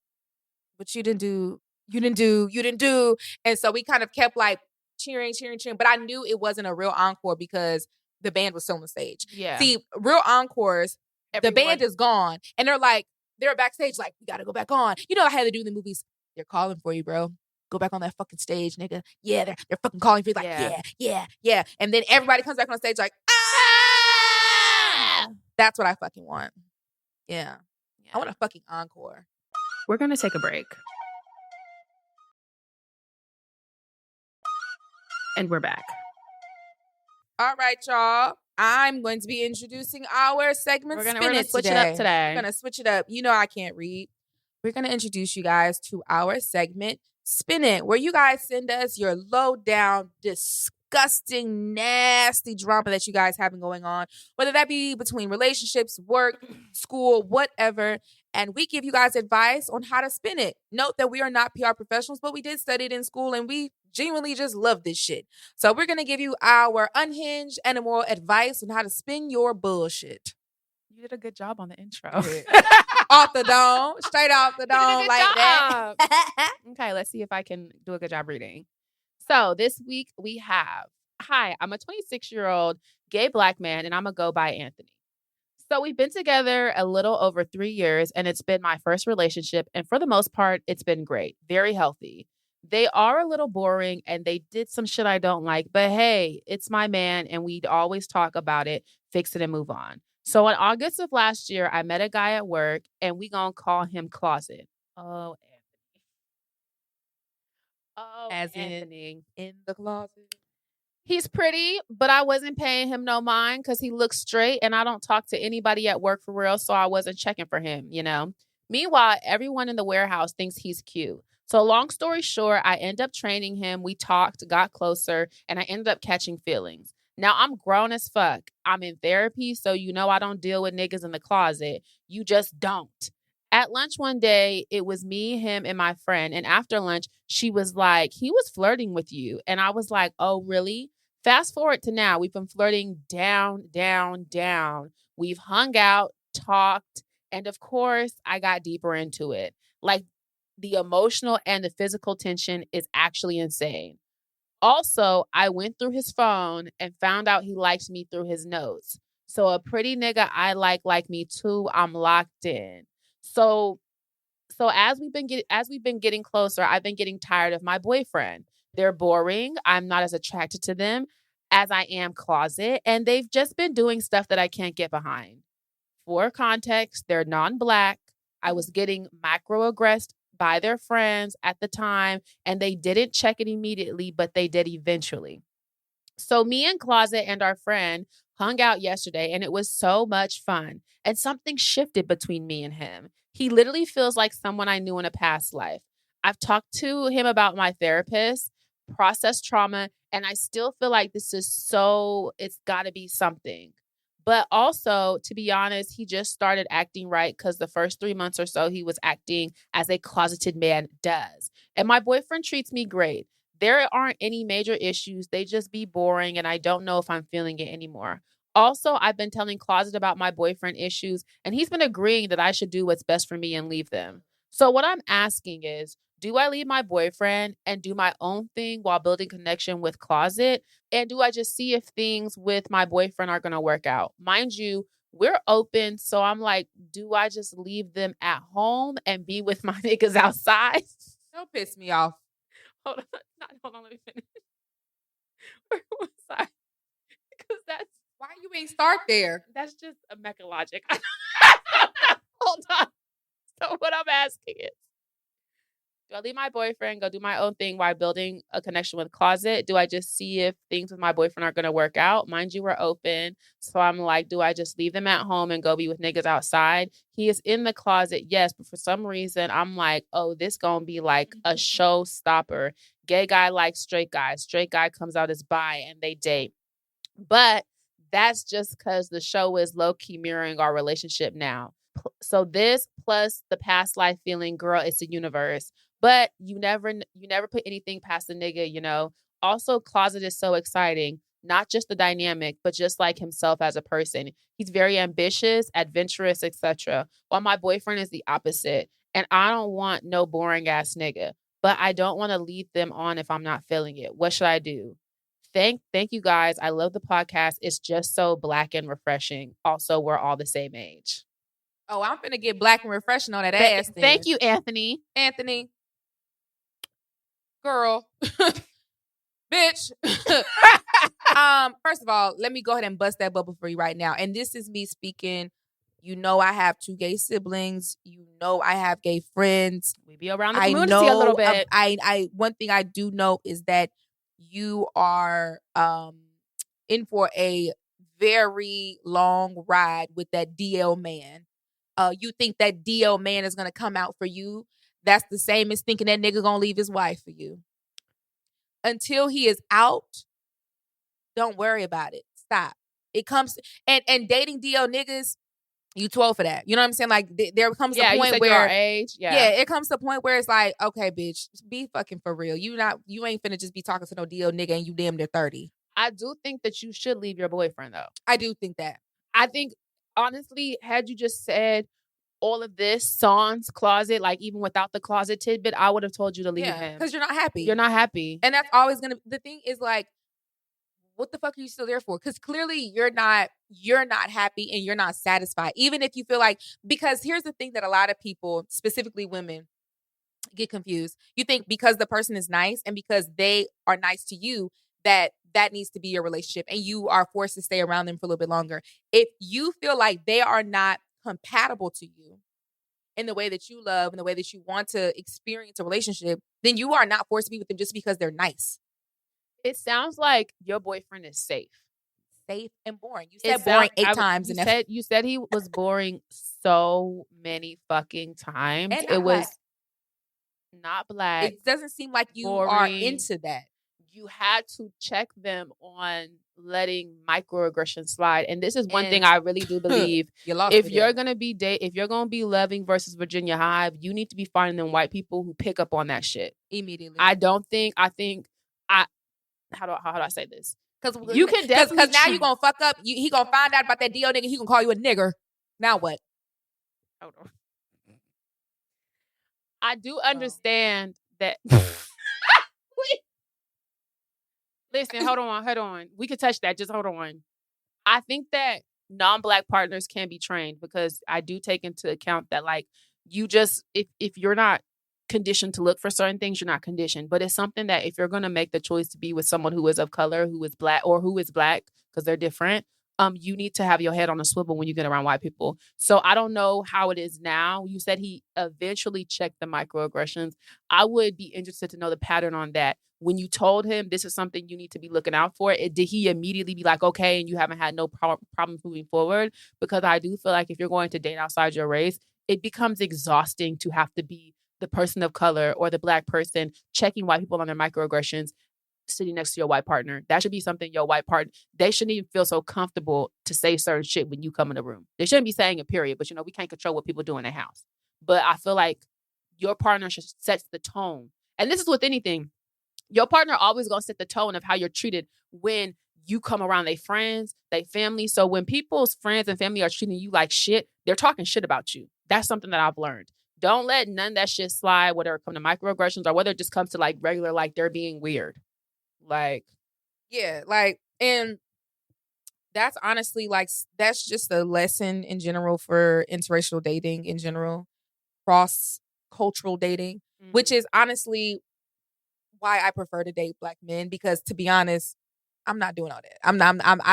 "But you didn't do." And so we kind of kept like cheering. But I knew it wasn't a real encore because the band was still on the stage. Yeah. See, real encores, the band is gone, and they're backstage like, we got to go back on. You know, I had to do in the movies. They're calling for you, bro. Go back on that fucking stage, nigga. Yeah, they're fucking calling for you. Like, yeah. And then everybody comes back on stage like, ah! That's what I fucking want. Yeah. I want a fucking encore. We're going to take a break. And we're back. All right, y'all. I'm going to be introducing our segment. We're gonna switch it up today. We're going to switch it up. You know I can't read. We're going to introduce you guys to our segment, Spin It, where you guys send us your low down, disgusting, nasty drama that you guys have been going on, whether that be between relationships, work, school, whatever. And we give you guys advice on how to spin it. Note that we are not PR professionals, but we did study it in school, and we genuinely just love this shit. So we're going to give you our unhinged and immoral advice on how to spin your bullshit. You did a good job on the intro. Off the dome. Straight off the dome like that. Okay, let's see if I can do a good job reading. So this week we have, hi, I'm a 26-year-old gay Black man, and I'm going to go by Anthony. So we've been together a little over 3 years, and it's been my first relationship. And for the most part, it's been great. Very healthy. They are a little boring, and they did some shit I don't like. But hey, it's my man, and we'd always talk about it, fix it, and move on. So in August of last year, I met a guy at work, and we gonna call him Closet. Oh, Anthony. Oh, as Anthony. In the closet. He's pretty, but I wasn't paying him no mind because he looks straight, and I don't talk to anybody at work for real, so I wasn't checking for him, you know? Meanwhile, everyone in the warehouse thinks he's cute. So long story short, I end up training him. We talked, got closer, and I ended up catching feelings. Now, I'm grown as fuck. I'm in therapy, so you know I don't deal with niggas in the closet. You just don't. At lunch one day, it was me, him, and my friend. And after lunch, she was like, he was flirting with you. And I was like, oh, really? Fast forward to now. We've been flirting down. We've hung out, talked, and of course, I got deeper into it. Like, the emotional and the physical tension is actually insane. Also, I went through his phone and found out he likes me through his notes. So a pretty nigga I like me too. I'm locked in. So as we've been getting closer, I've been getting tired of my boyfriend. They're boring. I'm not as attracted to them as I am Closet, and they've just been doing stuff that I can't get behind. For context, they're non-Black. I was getting microaggressed by their friends at the time, and they didn't check it immediately, but they did eventually. So me and Closet and our friend hung out yesterday, and it was so much fun. And something shifted between me and him. He literally feels like someone I knew in a past life. I've talked to him about my therapist, processed trauma, and I still feel like this is it's got to be something. But also, to be honest, he just started acting right because the first 3 months or so, he was acting as a closeted man does. And my boyfriend treats me great. There aren't any major issues. They just be boring, and I don't know if I'm feeling it anymore. Also, I've been telling Closet about my boyfriend issues, and he's been agreeing that I should do what's best for me and leave them. So what I'm asking is, do I leave my boyfriend and do my own thing while building connection with Closet? And do I just see if things with my boyfriend are going to work out? Mind you, we're open. So I'm like, do I just leave them at home and be with my niggas outside? Don't piss me off. Hold on, let me finish. Where was I? Because that's... Why you ain't start there? That's just a Mecca logic. Hold on. So what I'm asking is, do I leave my boyfriend, go do my own thing while building a connection with Closet? Do I just see if things with my boyfriend are going to work out? Mind you, we're open. So I'm like, do I just leave them at home and go be with niggas outside? He is in the closet, yes. But for some reason, I'm like, oh, this going to be like a showstopper. Gay guy likes straight guy. Straight guy comes out as bi and they date. But that's just because the show is low-key mirroring our relationship now. So this plus the past life feeling, girl, it's a universe. But you never put anything past the nigga, you know. Also, Closet is so exciting. Not just the dynamic, but just like himself as a person. He's very ambitious, adventurous, etc. While my boyfriend is the opposite. And I don't want no boring ass nigga. But I don't want to lead them on if I'm not feeling it. What should I do? Thank you guys. I love the podcast. It's just so black and refreshing. Also, we're all the same age. Oh, I'm finna get black and refreshing on that ass. Thank you, Anthony. Girl. Bitch. First of all, let me go ahead and bust that bubble for you right now. And this is me speaking. You know I have 2 gay siblings. You know I have gay friends. We be around the community a little bit. One thing I do know is that you are in for a very long ride with that DL man. You think that DL man is going to come out for you. That's the same as thinking that nigga going to leave his wife for you. Until he is out, don't worry about it. Stop. It comes, and dating DL niggas, you too old for that. You know what I'm saying? Like, there comes a point where our age. Yeah, it comes to a point where it's like, okay, bitch, be fucking for real. You ain't finna just be talking to no DL nigga and you damn near 30. I do think that you should leave your boyfriend, though. I do think that. I think, honestly, had you just said all of this sans Closet, like even without the Closet tidbit, I would have told you to leave him. Because you're not happy. You're not happy. And that's always going to, the thing is like, what the fuck are you still there for? Because clearly you're not happy and you're not satisfied. Even if you feel like, because here's the thing that a lot of people, specifically women, get confused. You think because the person is nice and because they are nice to you, that needs to be your relationship and you are forced to stay around them for a little bit longer. If you feel like they are not compatible to you in the way that you love and the way that you want to experience a relationship, then you are not forced to be with them just because they're nice. It sounds like your boyfriend is safe. Safe and boring. You said boring 8 times. You said he was boring so many fucking times. And it was not black. It doesn't seem like you are into that. You had to check them on letting microaggressions slide. And this is one thing I really do believe. If you're going to be loving versus Virginia Hive, you need to be finding them white people who pick up on that shit. Immediately. How do I say this? Because you can definitely, because now you're gonna fuck up. He gonna find out about that DL nigga. He gonna call you a nigger. Now what? Hold on. I do understand that. Listen, hold on. We could touch that. Just hold on. I think that non-black partners can be trained because I do take into account that, like, you just if you're not conditioned to look for certain things, you're not conditioned. But it's something that if you're going to make the choice to be with someone who is of color, who is black, because they're different, you need to have your head on a swivel when you get around white people. So I don't know how it is now. You said he eventually checked the microaggressions. I would be interested to know the pattern on that. When you told him this is something you need to be looking out for, did he immediately be like, okay, and you haven't had no problems moving forward? Because I do feel like if you're going to date outside your race, it becomes exhausting to have to be the person of color or the Black person checking white people on their microaggressions sitting next to your white partner. That should be something your white partner, they shouldn't even feel so comfortable to say certain shit when you come in the room. They shouldn't be saying it, period. But, we can't control what people do in their house. But I feel like your partner should set the tone. And this is with anything. Your partner always going to set the tone of how you're treated when you come around their friends, their family. So when people's friends and family are treating you like shit, they're talking shit about you. That's something that I've learned. Don't let none of that shit slide, whether it comes to microaggressions or whether it just comes to like regular, like they're being weird. Like, yeah, like, and that's honestly like, that's just a lesson in general for interracial dating in general, cross-cultural dating, which is honestly why I prefer to date Black men, because to be honest, I'm not doing all that. I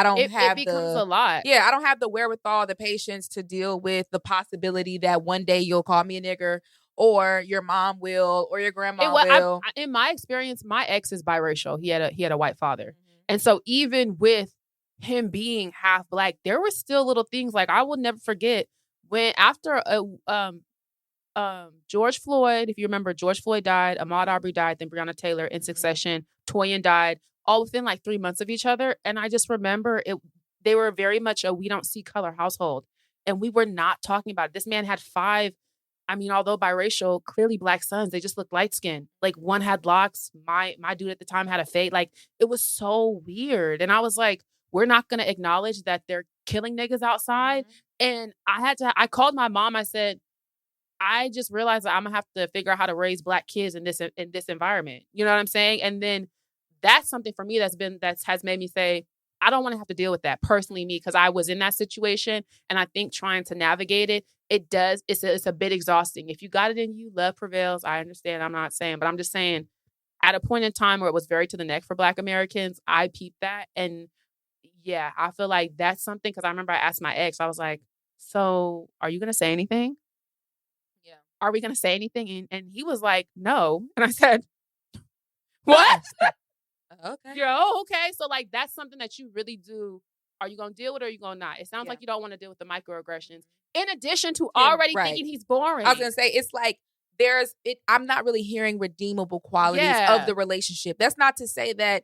don't have it becomes a lot. Yeah, I don't have the wherewithal, the patience to deal with the possibility that one day you'll call me a nigger, or your mom will, or your grandma will. In my experience, my ex is biracial. He had a white father. And so even with him being half Black, there were still little things like I will never forget when after George Floyd, if you remember, George Floyd died, Ahmaud Arbery died, then Breonna Taylor in succession, Toyin died, all within like 3 months of each other. And I just remember they were very much a we don't see color household. And we were not talking about it. This man had 5, although biracial, clearly Black sons, they just looked light skinned. Like one had locks. My dude at the time had a fade. Like it was so weird. And I was like, we're not going to acknowledge that they're killing niggas outside. And I called my mom. I said, I just realized that I'm gonna have to figure out how to raise Black kids in this environment. You know what I'm saying? And then that's something for me that has made me say, I don't want to have to deal with that personally, me, because I was in that situation. And I think trying to navigate it's a bit exhausting. If you got it in you, love prevails. I understand. I'm not saying, but I'm just saying at a point in time where it was very to the neck for Black Americans, I peeped that. And yeah, I feel like that's something, because I remember I asked my ex, I was like, so are you going to say anything? Yeah. Are we going to say anything? And he was like, no. And I said, what? Okay. Okay. So like, that's something that you really do. Are you going to deal with it or are you going to not? It sounds like you don't want to deal with the microaggressions. In addition to already thinking he's boring. I was going to say, it's like, I'm not really hearing redeemable qualities of the relationship. That's not to say that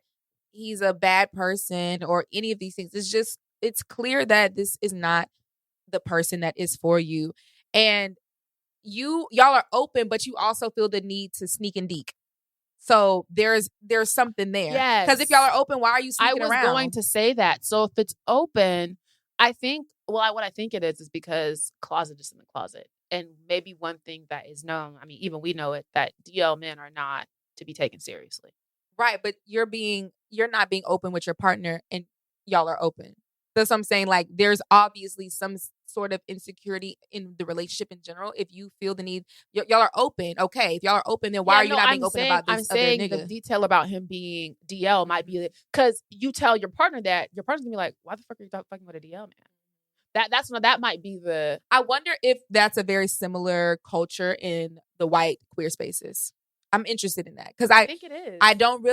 he's a bad person or any of these things. It's just, it's clear that this is not the person that is for you. And y'all are open, but you also feel the need to sneak and deek. So there's something there. Yes. Because if y'all are open, why are you sneaking around? I was going to say that. So if it's open, I think, what I think it is because closet is in the closet. And maybe one thing that is known, even we know it, that DL men are not to be taken seriously. Right. But you're not being open with your partner and y'all are open. That's what I'm saying. Like, there's obviously some sort of insecurity in the relationship in general. If you feel the need, y'all are open. Okay. If y'all are open, then why are you not being open about this I'm saying other nigga? The detail about him being DL might be because you tell your partner that, your partner's gonna be like, why the fuck are you fucking with a DL man? That might be the... I wonder if that's a very similar culture in the white queer spaces. I'm interested in that because I think it is. I don't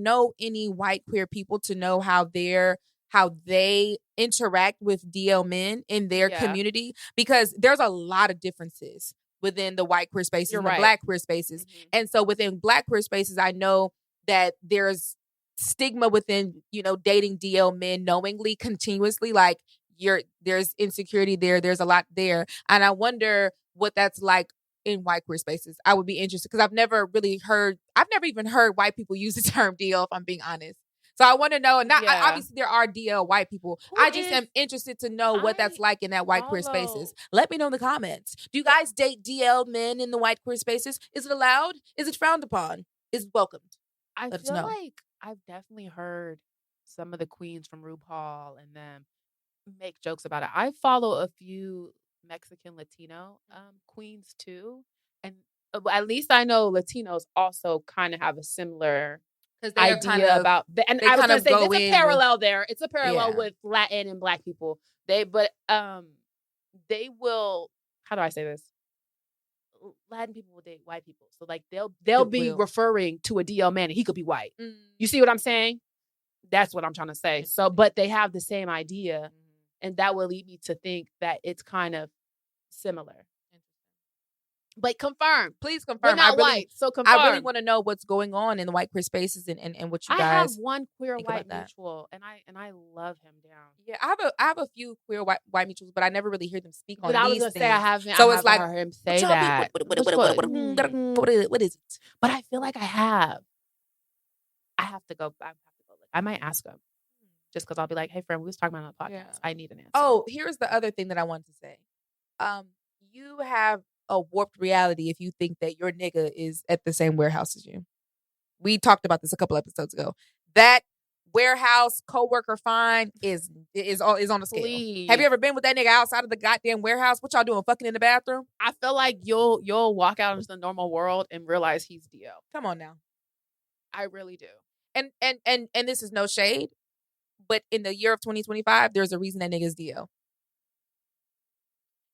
know any white queer people to know how they interact with DL men in their community, because there's a lot of differences within the white queer spaces and the Black queer spaces. Mm-hmm. And so within Black queer spaces, I know that there's stigma within, dating DL men knowingly, continuously, like there's insecurity there. There's a lot there. And I wonder what that's like in white queer spaces. I would be interested because I've never even heard white people use the term DL, if I'm being honest. So I want to know, obviously there are DL white people. I just am interested to know what that's like in that white queer spaces. Let me know in the comments. Do you guys date DL men in the white queer spaces? Is it allowed? Is it frowned upon? Is it welcomed? I feel like I've definitely heard some of the queens from RuPaul and them make jokes about it. I follow a few Mexican Latino queens too. And at least I know Latinos also kind of have a similar idea about that. And I was going to say, there's a parallel there. It's a parallel with Latin and Black people. They will, how do I say this? Latin people will date white people. So like they'll be referring to a DL man and he could be white. Mm. You see what I'm saying? That's what I'm trying to say. So, but they have the same idea. And that will lead me to think that it's kind of similar. But confirm. Please confirm. We're not white, so confirm. I really want to know what's going on in the white queer spaces and what you guys. I have one queer think white about that. mutual, and I love him down. Yeah, I have a few queer white mutuals, but I never really hear them speak on But I was these gonna things. say I haven't. So I it's like, heard him say that. what is it? But I feel like I have. I have to go. I might ask him, just because I'll be like, "Hey, friend, we was talking about on the podcast. Yeah. I need an answer." Oh, here's the other thing that I wanted to say. You have a warped reality if you think that your nigga is at the same warehouse as you. We talked about this a couple episodes ago. That warehouse coworker fine is on the scale. Please. Have you ever been with that nigga outside of the goddamn warehouse? What y'all doing? Fucking in the bathroom? I feel like you'll walk out into the normal world and realize he's DO. Come on now. I really do. And this is no shade, but in the year of 2025, there's a reason that nigga's DO.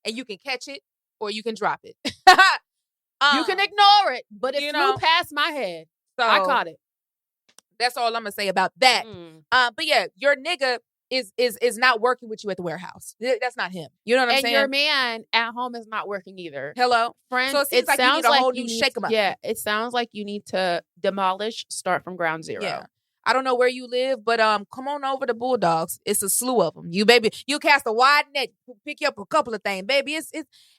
And you can catch it or you can drop it. You can ignore it, but it flew know, past my head. So I caught it. That's all I'm gonna say about that. But yeah, your nigga is not working with you at the warehouse. That's not him. You know what I'm saying? And your man at home is not working either. Hello, friend. So it seems like you need a whole new shake 'em up. Yeah, it sounds like you need to demolish, start from ground zero. Yeah. I don't know where you live, but come on over to Bulldogs. It's a slew of them. You cast a wide net, pick you up a couple of things, baby. It's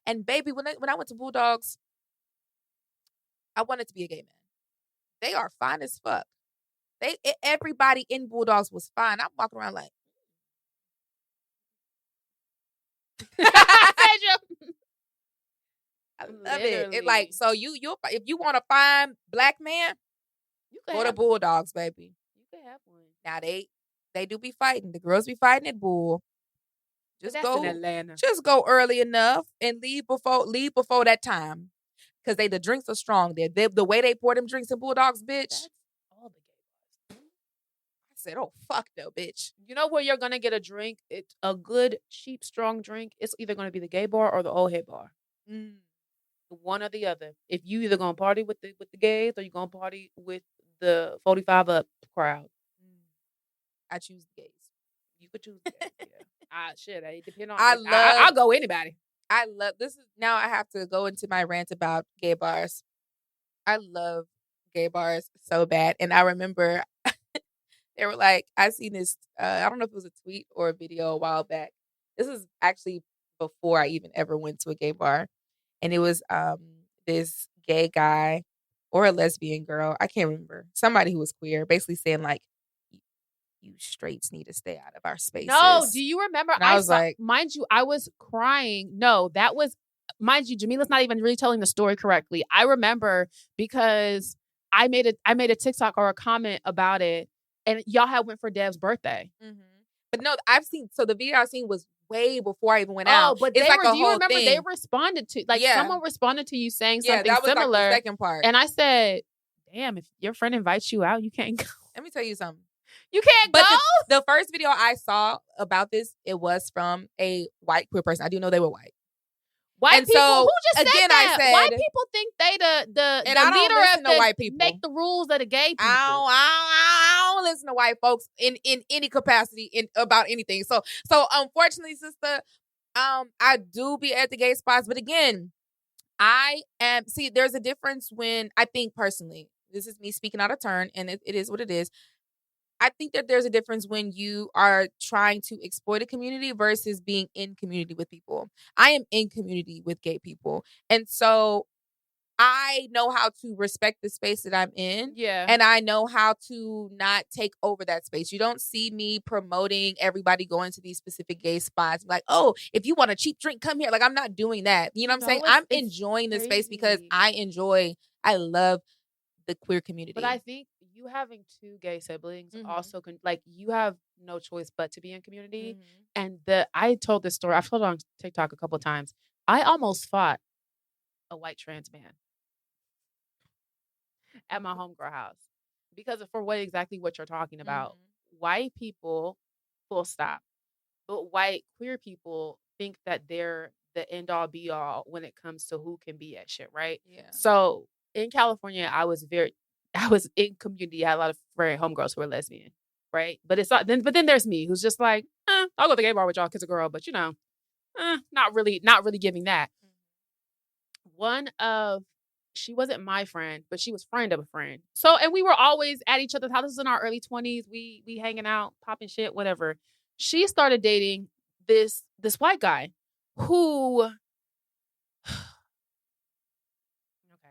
and baby, when I went to Bulldogs, I wanted to be a gay man. They are fine as fuck. Everybody in Bulldogs was fine. I'm walking around like. I love it. It like so you if you want to find black man, go to Bulldogs, baby. You can have one. Now they do be fighting. The girls be fighting at Bull. Just go in Atlanta. Just go early enough and leave before that time, because the drinks are strong there. The way they pour them drinks in Bulldogs, bitch. That's all the gay bars. I said, oh fuck no, bitch. You know where you're gonna get a drink? It's a good cheap strong drink. It's either gonna be the gay bar or the old head bar. One or the other. If you either gonna party with the gays or you gonna party with the 45 up crowd. I choose the gays. You could choose the gays. Yeah. Shit. It depends on. I'll go anybody. I love this. Now I have to go into my rant about gay bars. I love gay bars so bad, and I remember they were like, I seen this. I don't know if it was a tweet or a video a while back. This is actually before I even ever went to a gay bar. And it was this gay guy or a lesbian girl, I can't remember, somebody who was queer, basically saying like, you straights need to stay out of our spaces. No, do you remember? And I was like, mind you, I was crying. No, that was, mind you, Jamila's not even really telling the story correctly. I remember because I made a TikTok or a comment about it, and y'all had went for Dev's birthday. Mm-hmm. But no, so the video I seen was way before I even went out. Oh, but it's like a do you whole remember thing. They responded to, like, someone responded to you saying something that was similar. Like the second part. And I said, damn, if your friend invites you out, you can't go. Let me tell you something. You can't go? The first video I saw about this, it was from a white queer person. I do know they were white. White and people? So, who just again, said that? I said, white people think they the leader of the white people. Make the rules of the gay people. I don't listen to white folks in any capacity about anything. So unfortunately, sister, I do be at the gay spots, but again, there's a difference when I think personally, this is me speaking out of turn, and it is what it is. I think that there's a difference when you are trying to exploit a community versus being in community with people. I am in community with gay people. And so I know how to respect the space that I'm in. Yeah. And I know how to not take over that space. You don't see me promoting everybody going to these specific gay spots. Like, oh, if you want a cheap drink, come here. Like, I'm not doing that. You know what I'm saying? I'm enjoying the space because I love the queer community. But I think you having two gay siblings also like you have no choice but to be in community. And I told this story. I've told it on TikTok a couple of times. I almost fought a white trans man at my homegirl house because for exactly what you're talking about. White people, full stop. But white queer people think that they're the end all be all when it comes to who can be at shit, right? Yeah. So in California, I was in community. I had a lot of very homegirls who were lesbian, right? But it's not. But then there's me, who's just like, I'll go to the gay bar with y'all, 'cause a girl, but not really giving that. she wasn't my friend, but she was friend of a friend. So, and we were always at each other's houses in our early 20s. We hanging out, popping shit, whatever. She started dating this white guy who, okay,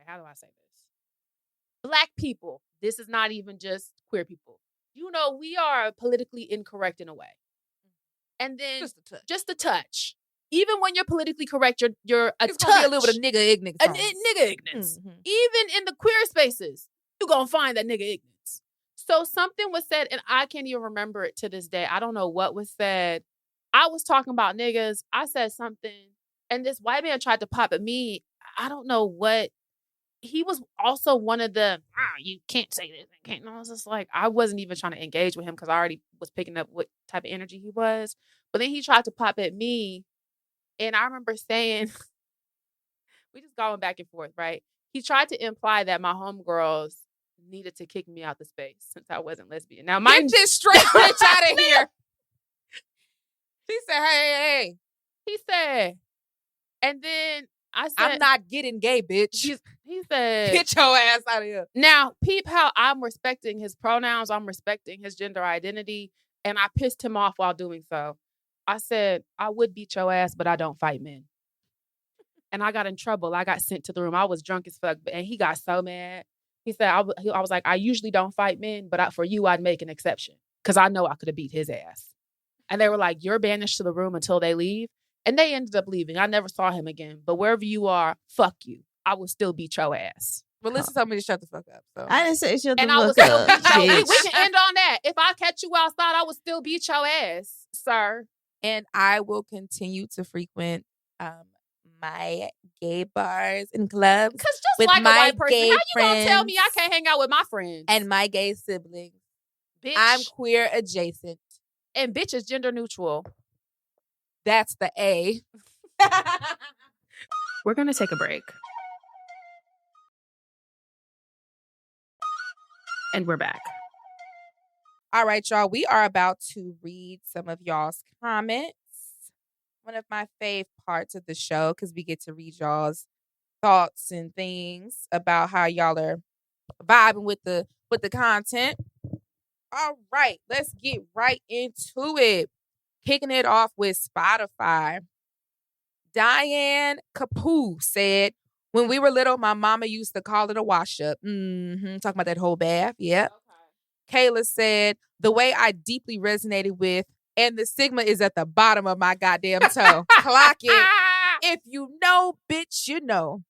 how do I say this? Black people. This is not even just queer people. You know, we are politically incorrect in a way. And then just a touch. Even when you're politically correct, you're a it's touch. Gonna be a little bit of nigga ignorance. Nigga ignorance. Even in the queer spaces, you're going to find that nigga ignorance. So something was said, and I can't even remember it to this day. I don't know what was said. I was talking about niggas. I said something, and this white man tried to pop at me. I don't know what. He was also one of the, you can't say this. And I was just like, I wasn't even trying to engage with him because I already was picking up what type of energy he was. But then he tried to pop at me. And I remember saying, we just going back and forth, right? He tried to imply that my homegirls needed to kick me out the space since I wasn't lesbian. Now, get this straight bitch out of here. She said, hey. He said, and then I said, I'm not getting gay, bitch. He said, get your ass out of here. Now, peep how I'm respecting his pronouns. I'm respecting his gender identity. And I pissed him off while doing so. I said, I would beat your ass, but I don't fight men. And I got in trouble. I got sent to the room. I was drunk as fuck. And he got so mad. He said, I was like, I usually don't fight men, but for you, I'd make an exception. Because I know I could have beat his ass. And they were like, you're banished to the room until they leave. And they ended up leaving. I never saw him again. But wherever you are, fuck you. I will still beat your ass. Melissa told me to shut the fuck up. So. I didn't say shut the and I fuck will still up. beat your ass. We can end on that. If I catch you outside, I will still beat your ass, sir. And I will continue to frequent my gay bars and clubs. Because just like a white person, how you gonna tell me I can't hang out with my friends? And my gay siblings. Bitch. I'm queer adjacent. And bitch is gender neutral. That's the A. We're going to take a break. And we're back. All right, y'all. We are about to read some of y'all's comments. One of my fave parts of the show because we get to read y'all's thoughts and things about how y'all are vibing with the content. All right, let's get right into it. Kicking it off with Spotify. Diane Kapoo said, when we were little, my mama used to call it a wash up. Talking about that whole bath. Yep. Okay. Kayla said, the way I deeply resonated with, and the sigma is at the bottom of my goddamn toe. Clock it. If you know, bitch, you know.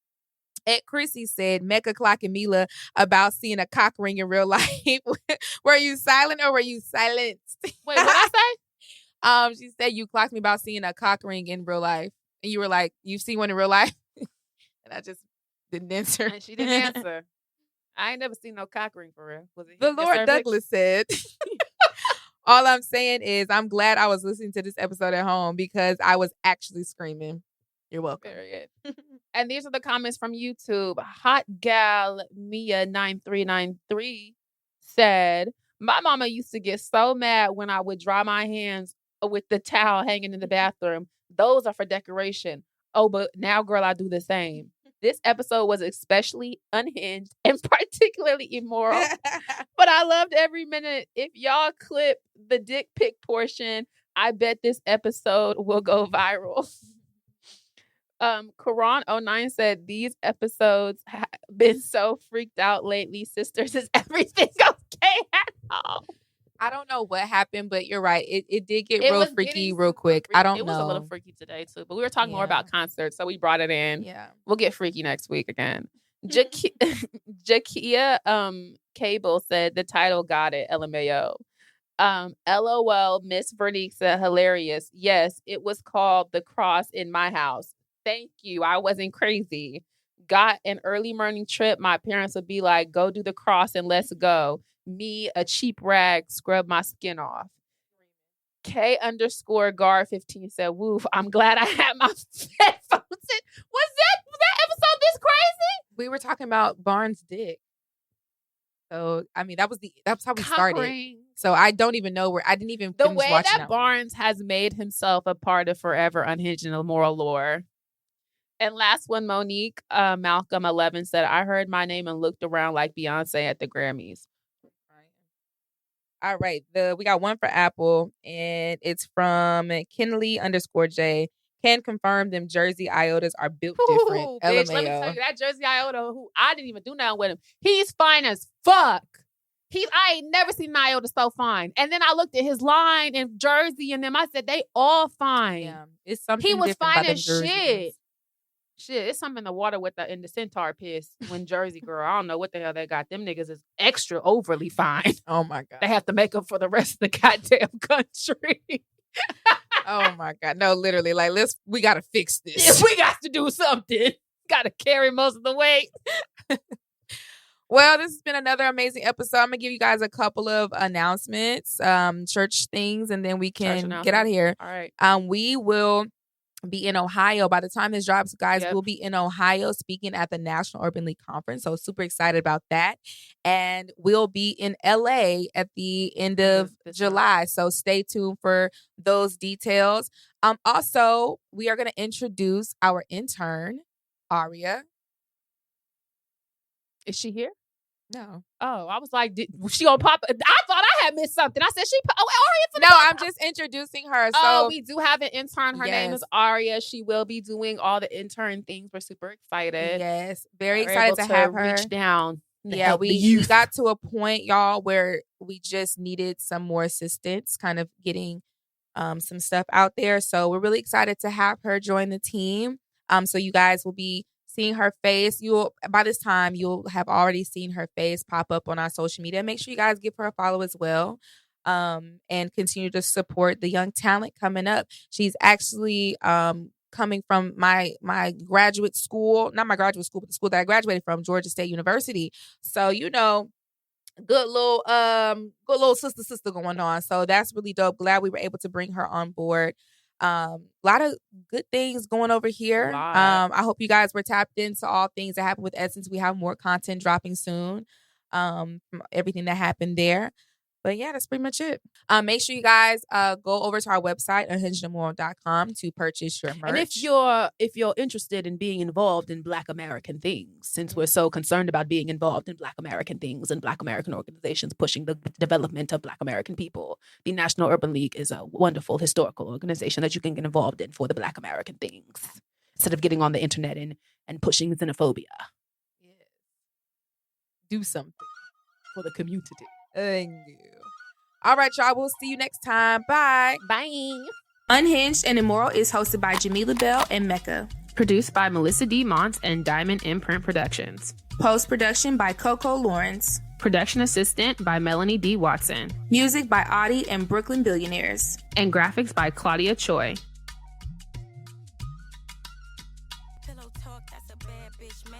Ed Chrissy said, Mecca clocking Mila about seeing a cock ring in real life. Were you silent or were you silenced? Wait, what I say? She said you clocked me about seeing a cock ring in real life. And you were like, you've seen one in real life? And I just didn't answer. And she didn't answer. I ain't never seen no cock ring for real. Was it the Lord Douglas said, all I'm saying is I'm glad I was listening to this episode at home because I was actually screaming. You're welcome. Period. And these are the comments from YouTube. Hot Gal Mia 9393 said, my mama used to get so mad when I would dry my hands with the towel hanging in the bathroom. Those are for decoration. Oh, but now, girl, I do the same. This episode was especially unhinged and particularly immoral. But I loved every minute. If y'all clip the dick pic portion, I bet this episode will go viral. Karan09 said, these episodes have been so freaked out lately. Sisters, is everything okay at home? I don't know what happened, but you're right. It did get real freaky real quick. I don't know. It was a little freaky today, too. But we were talking more about concerts, so we brought it in. Yeah. We'll get freaky next week again. Jakia Cable said, the title got it, LMAO. LOL, Miss Vernique said, hilarious. Yes, it was called The Cross in my house. Thank you. I wasn't crazy. Got an early morning trip. My parents would be like, go do the cross and let's go. Me, a cheap rag, scrub my skin off. K_Gar15 said, woof, I'm glad I had my headphones in. Was that episode this crazy? We were talking about Barnes' dick. So, I mean, that's how we started. So I don't even know where, I didn't even the way that Barnes has made himself a part of Forever Unhinged and Immoral lore. And last one, Monique Malcolm 11 said, I heard my name and looked around like Beyonce at the Grammys. All right. We got one for Apple, and it's from Kinley_J. Can confirm them Jersey Iotas are built different. Ooh, bitch, let me LMAO. tell you, that Jersey Iota, who I didn't even do nothing with him, he's fine as fuck. I ain't never seen an Iota so fine. And then I looked at his line in Jersey, and then I said, they all fine. Yeah, it's something He was different fine about as them Jersey shit. ones. Shit, it's something in the water with in the centaur piss when Jersey girl. I don't know what the hell they got. Them niggas is extra overly fine. Oh my God. They have to make up for the rest of the goddamn country. Oh my God. No, literally, like we gotta fix this. Yeah, we got to do something. Got to carry most of the weight. Well, this has been another amazing episode. I'm gonna give you guys a couple of announcements, church things, and then we can get out of here. All right. We will be in Ohio. By the time this drops, guys, Yep. we'll be in Ohio speaking at the National Urban League Conference. So super excited about that. And we'll be in LA at the end of This July. So stay tuned for those details. Also, we are going to introduce our intern, Aria. Is she here? No. Oh, I was like, was she gonna pop? I thought I had missed something. I said Aria. No, I'm just introducing her. So We do have an intern. Her name is Aria. She will be doing all the intern things. We're super excited. Yes, very We're excited able to have her. reach down. to Yeah, help the we youth. got to a point, y'all, where we just needed some more assistance, kind of getting some stuff out there. So we're really excited to have her join the team. So you guys will be seeing her face. By this time, you'll have already seen her face pop up on our social media. Make sure you guys give her a follow as well. And continue to support the young talent coming up. She's actually coming from my graduate school, not my graduate school, but the school that I graduated from, Georgia State University. So, good little sister going on. So that's really dope. Glad we were able to bring her on board. A lot of good things going over here. I hope you guys were tapped into all things that happened with Essence. We have more content dropping soon from everything that happened there. But yeah, that's pretty much it. Make sure you guys go over to our website, unhingedimmoral.com, to purchase your merch. And if you're interested in being involved in Black American things, since we're so concerned about being involved in Black American things and Black American organizations pushing the development of Black American people, the National Urban League is a wonderful historical organization that you can get involved in for the Black American things, instead of getting on the internet and pushing xenophobia. Yeah. Do something For the community. Thank you. All right, y'all. We'll see you next time. Bye. Bye. Unhinged and Immoral is hosted by Jamila and Mecca. Produced by Melisa D. Monts and Diamond MPrint Productions. Post-production by Coco, Llorens. Production assistant by Melanie D. Watson. Music by Audie and Brooklyn Billionaires. And graphics by Claudia Choi. Pillow talk, that's a bad bitch man.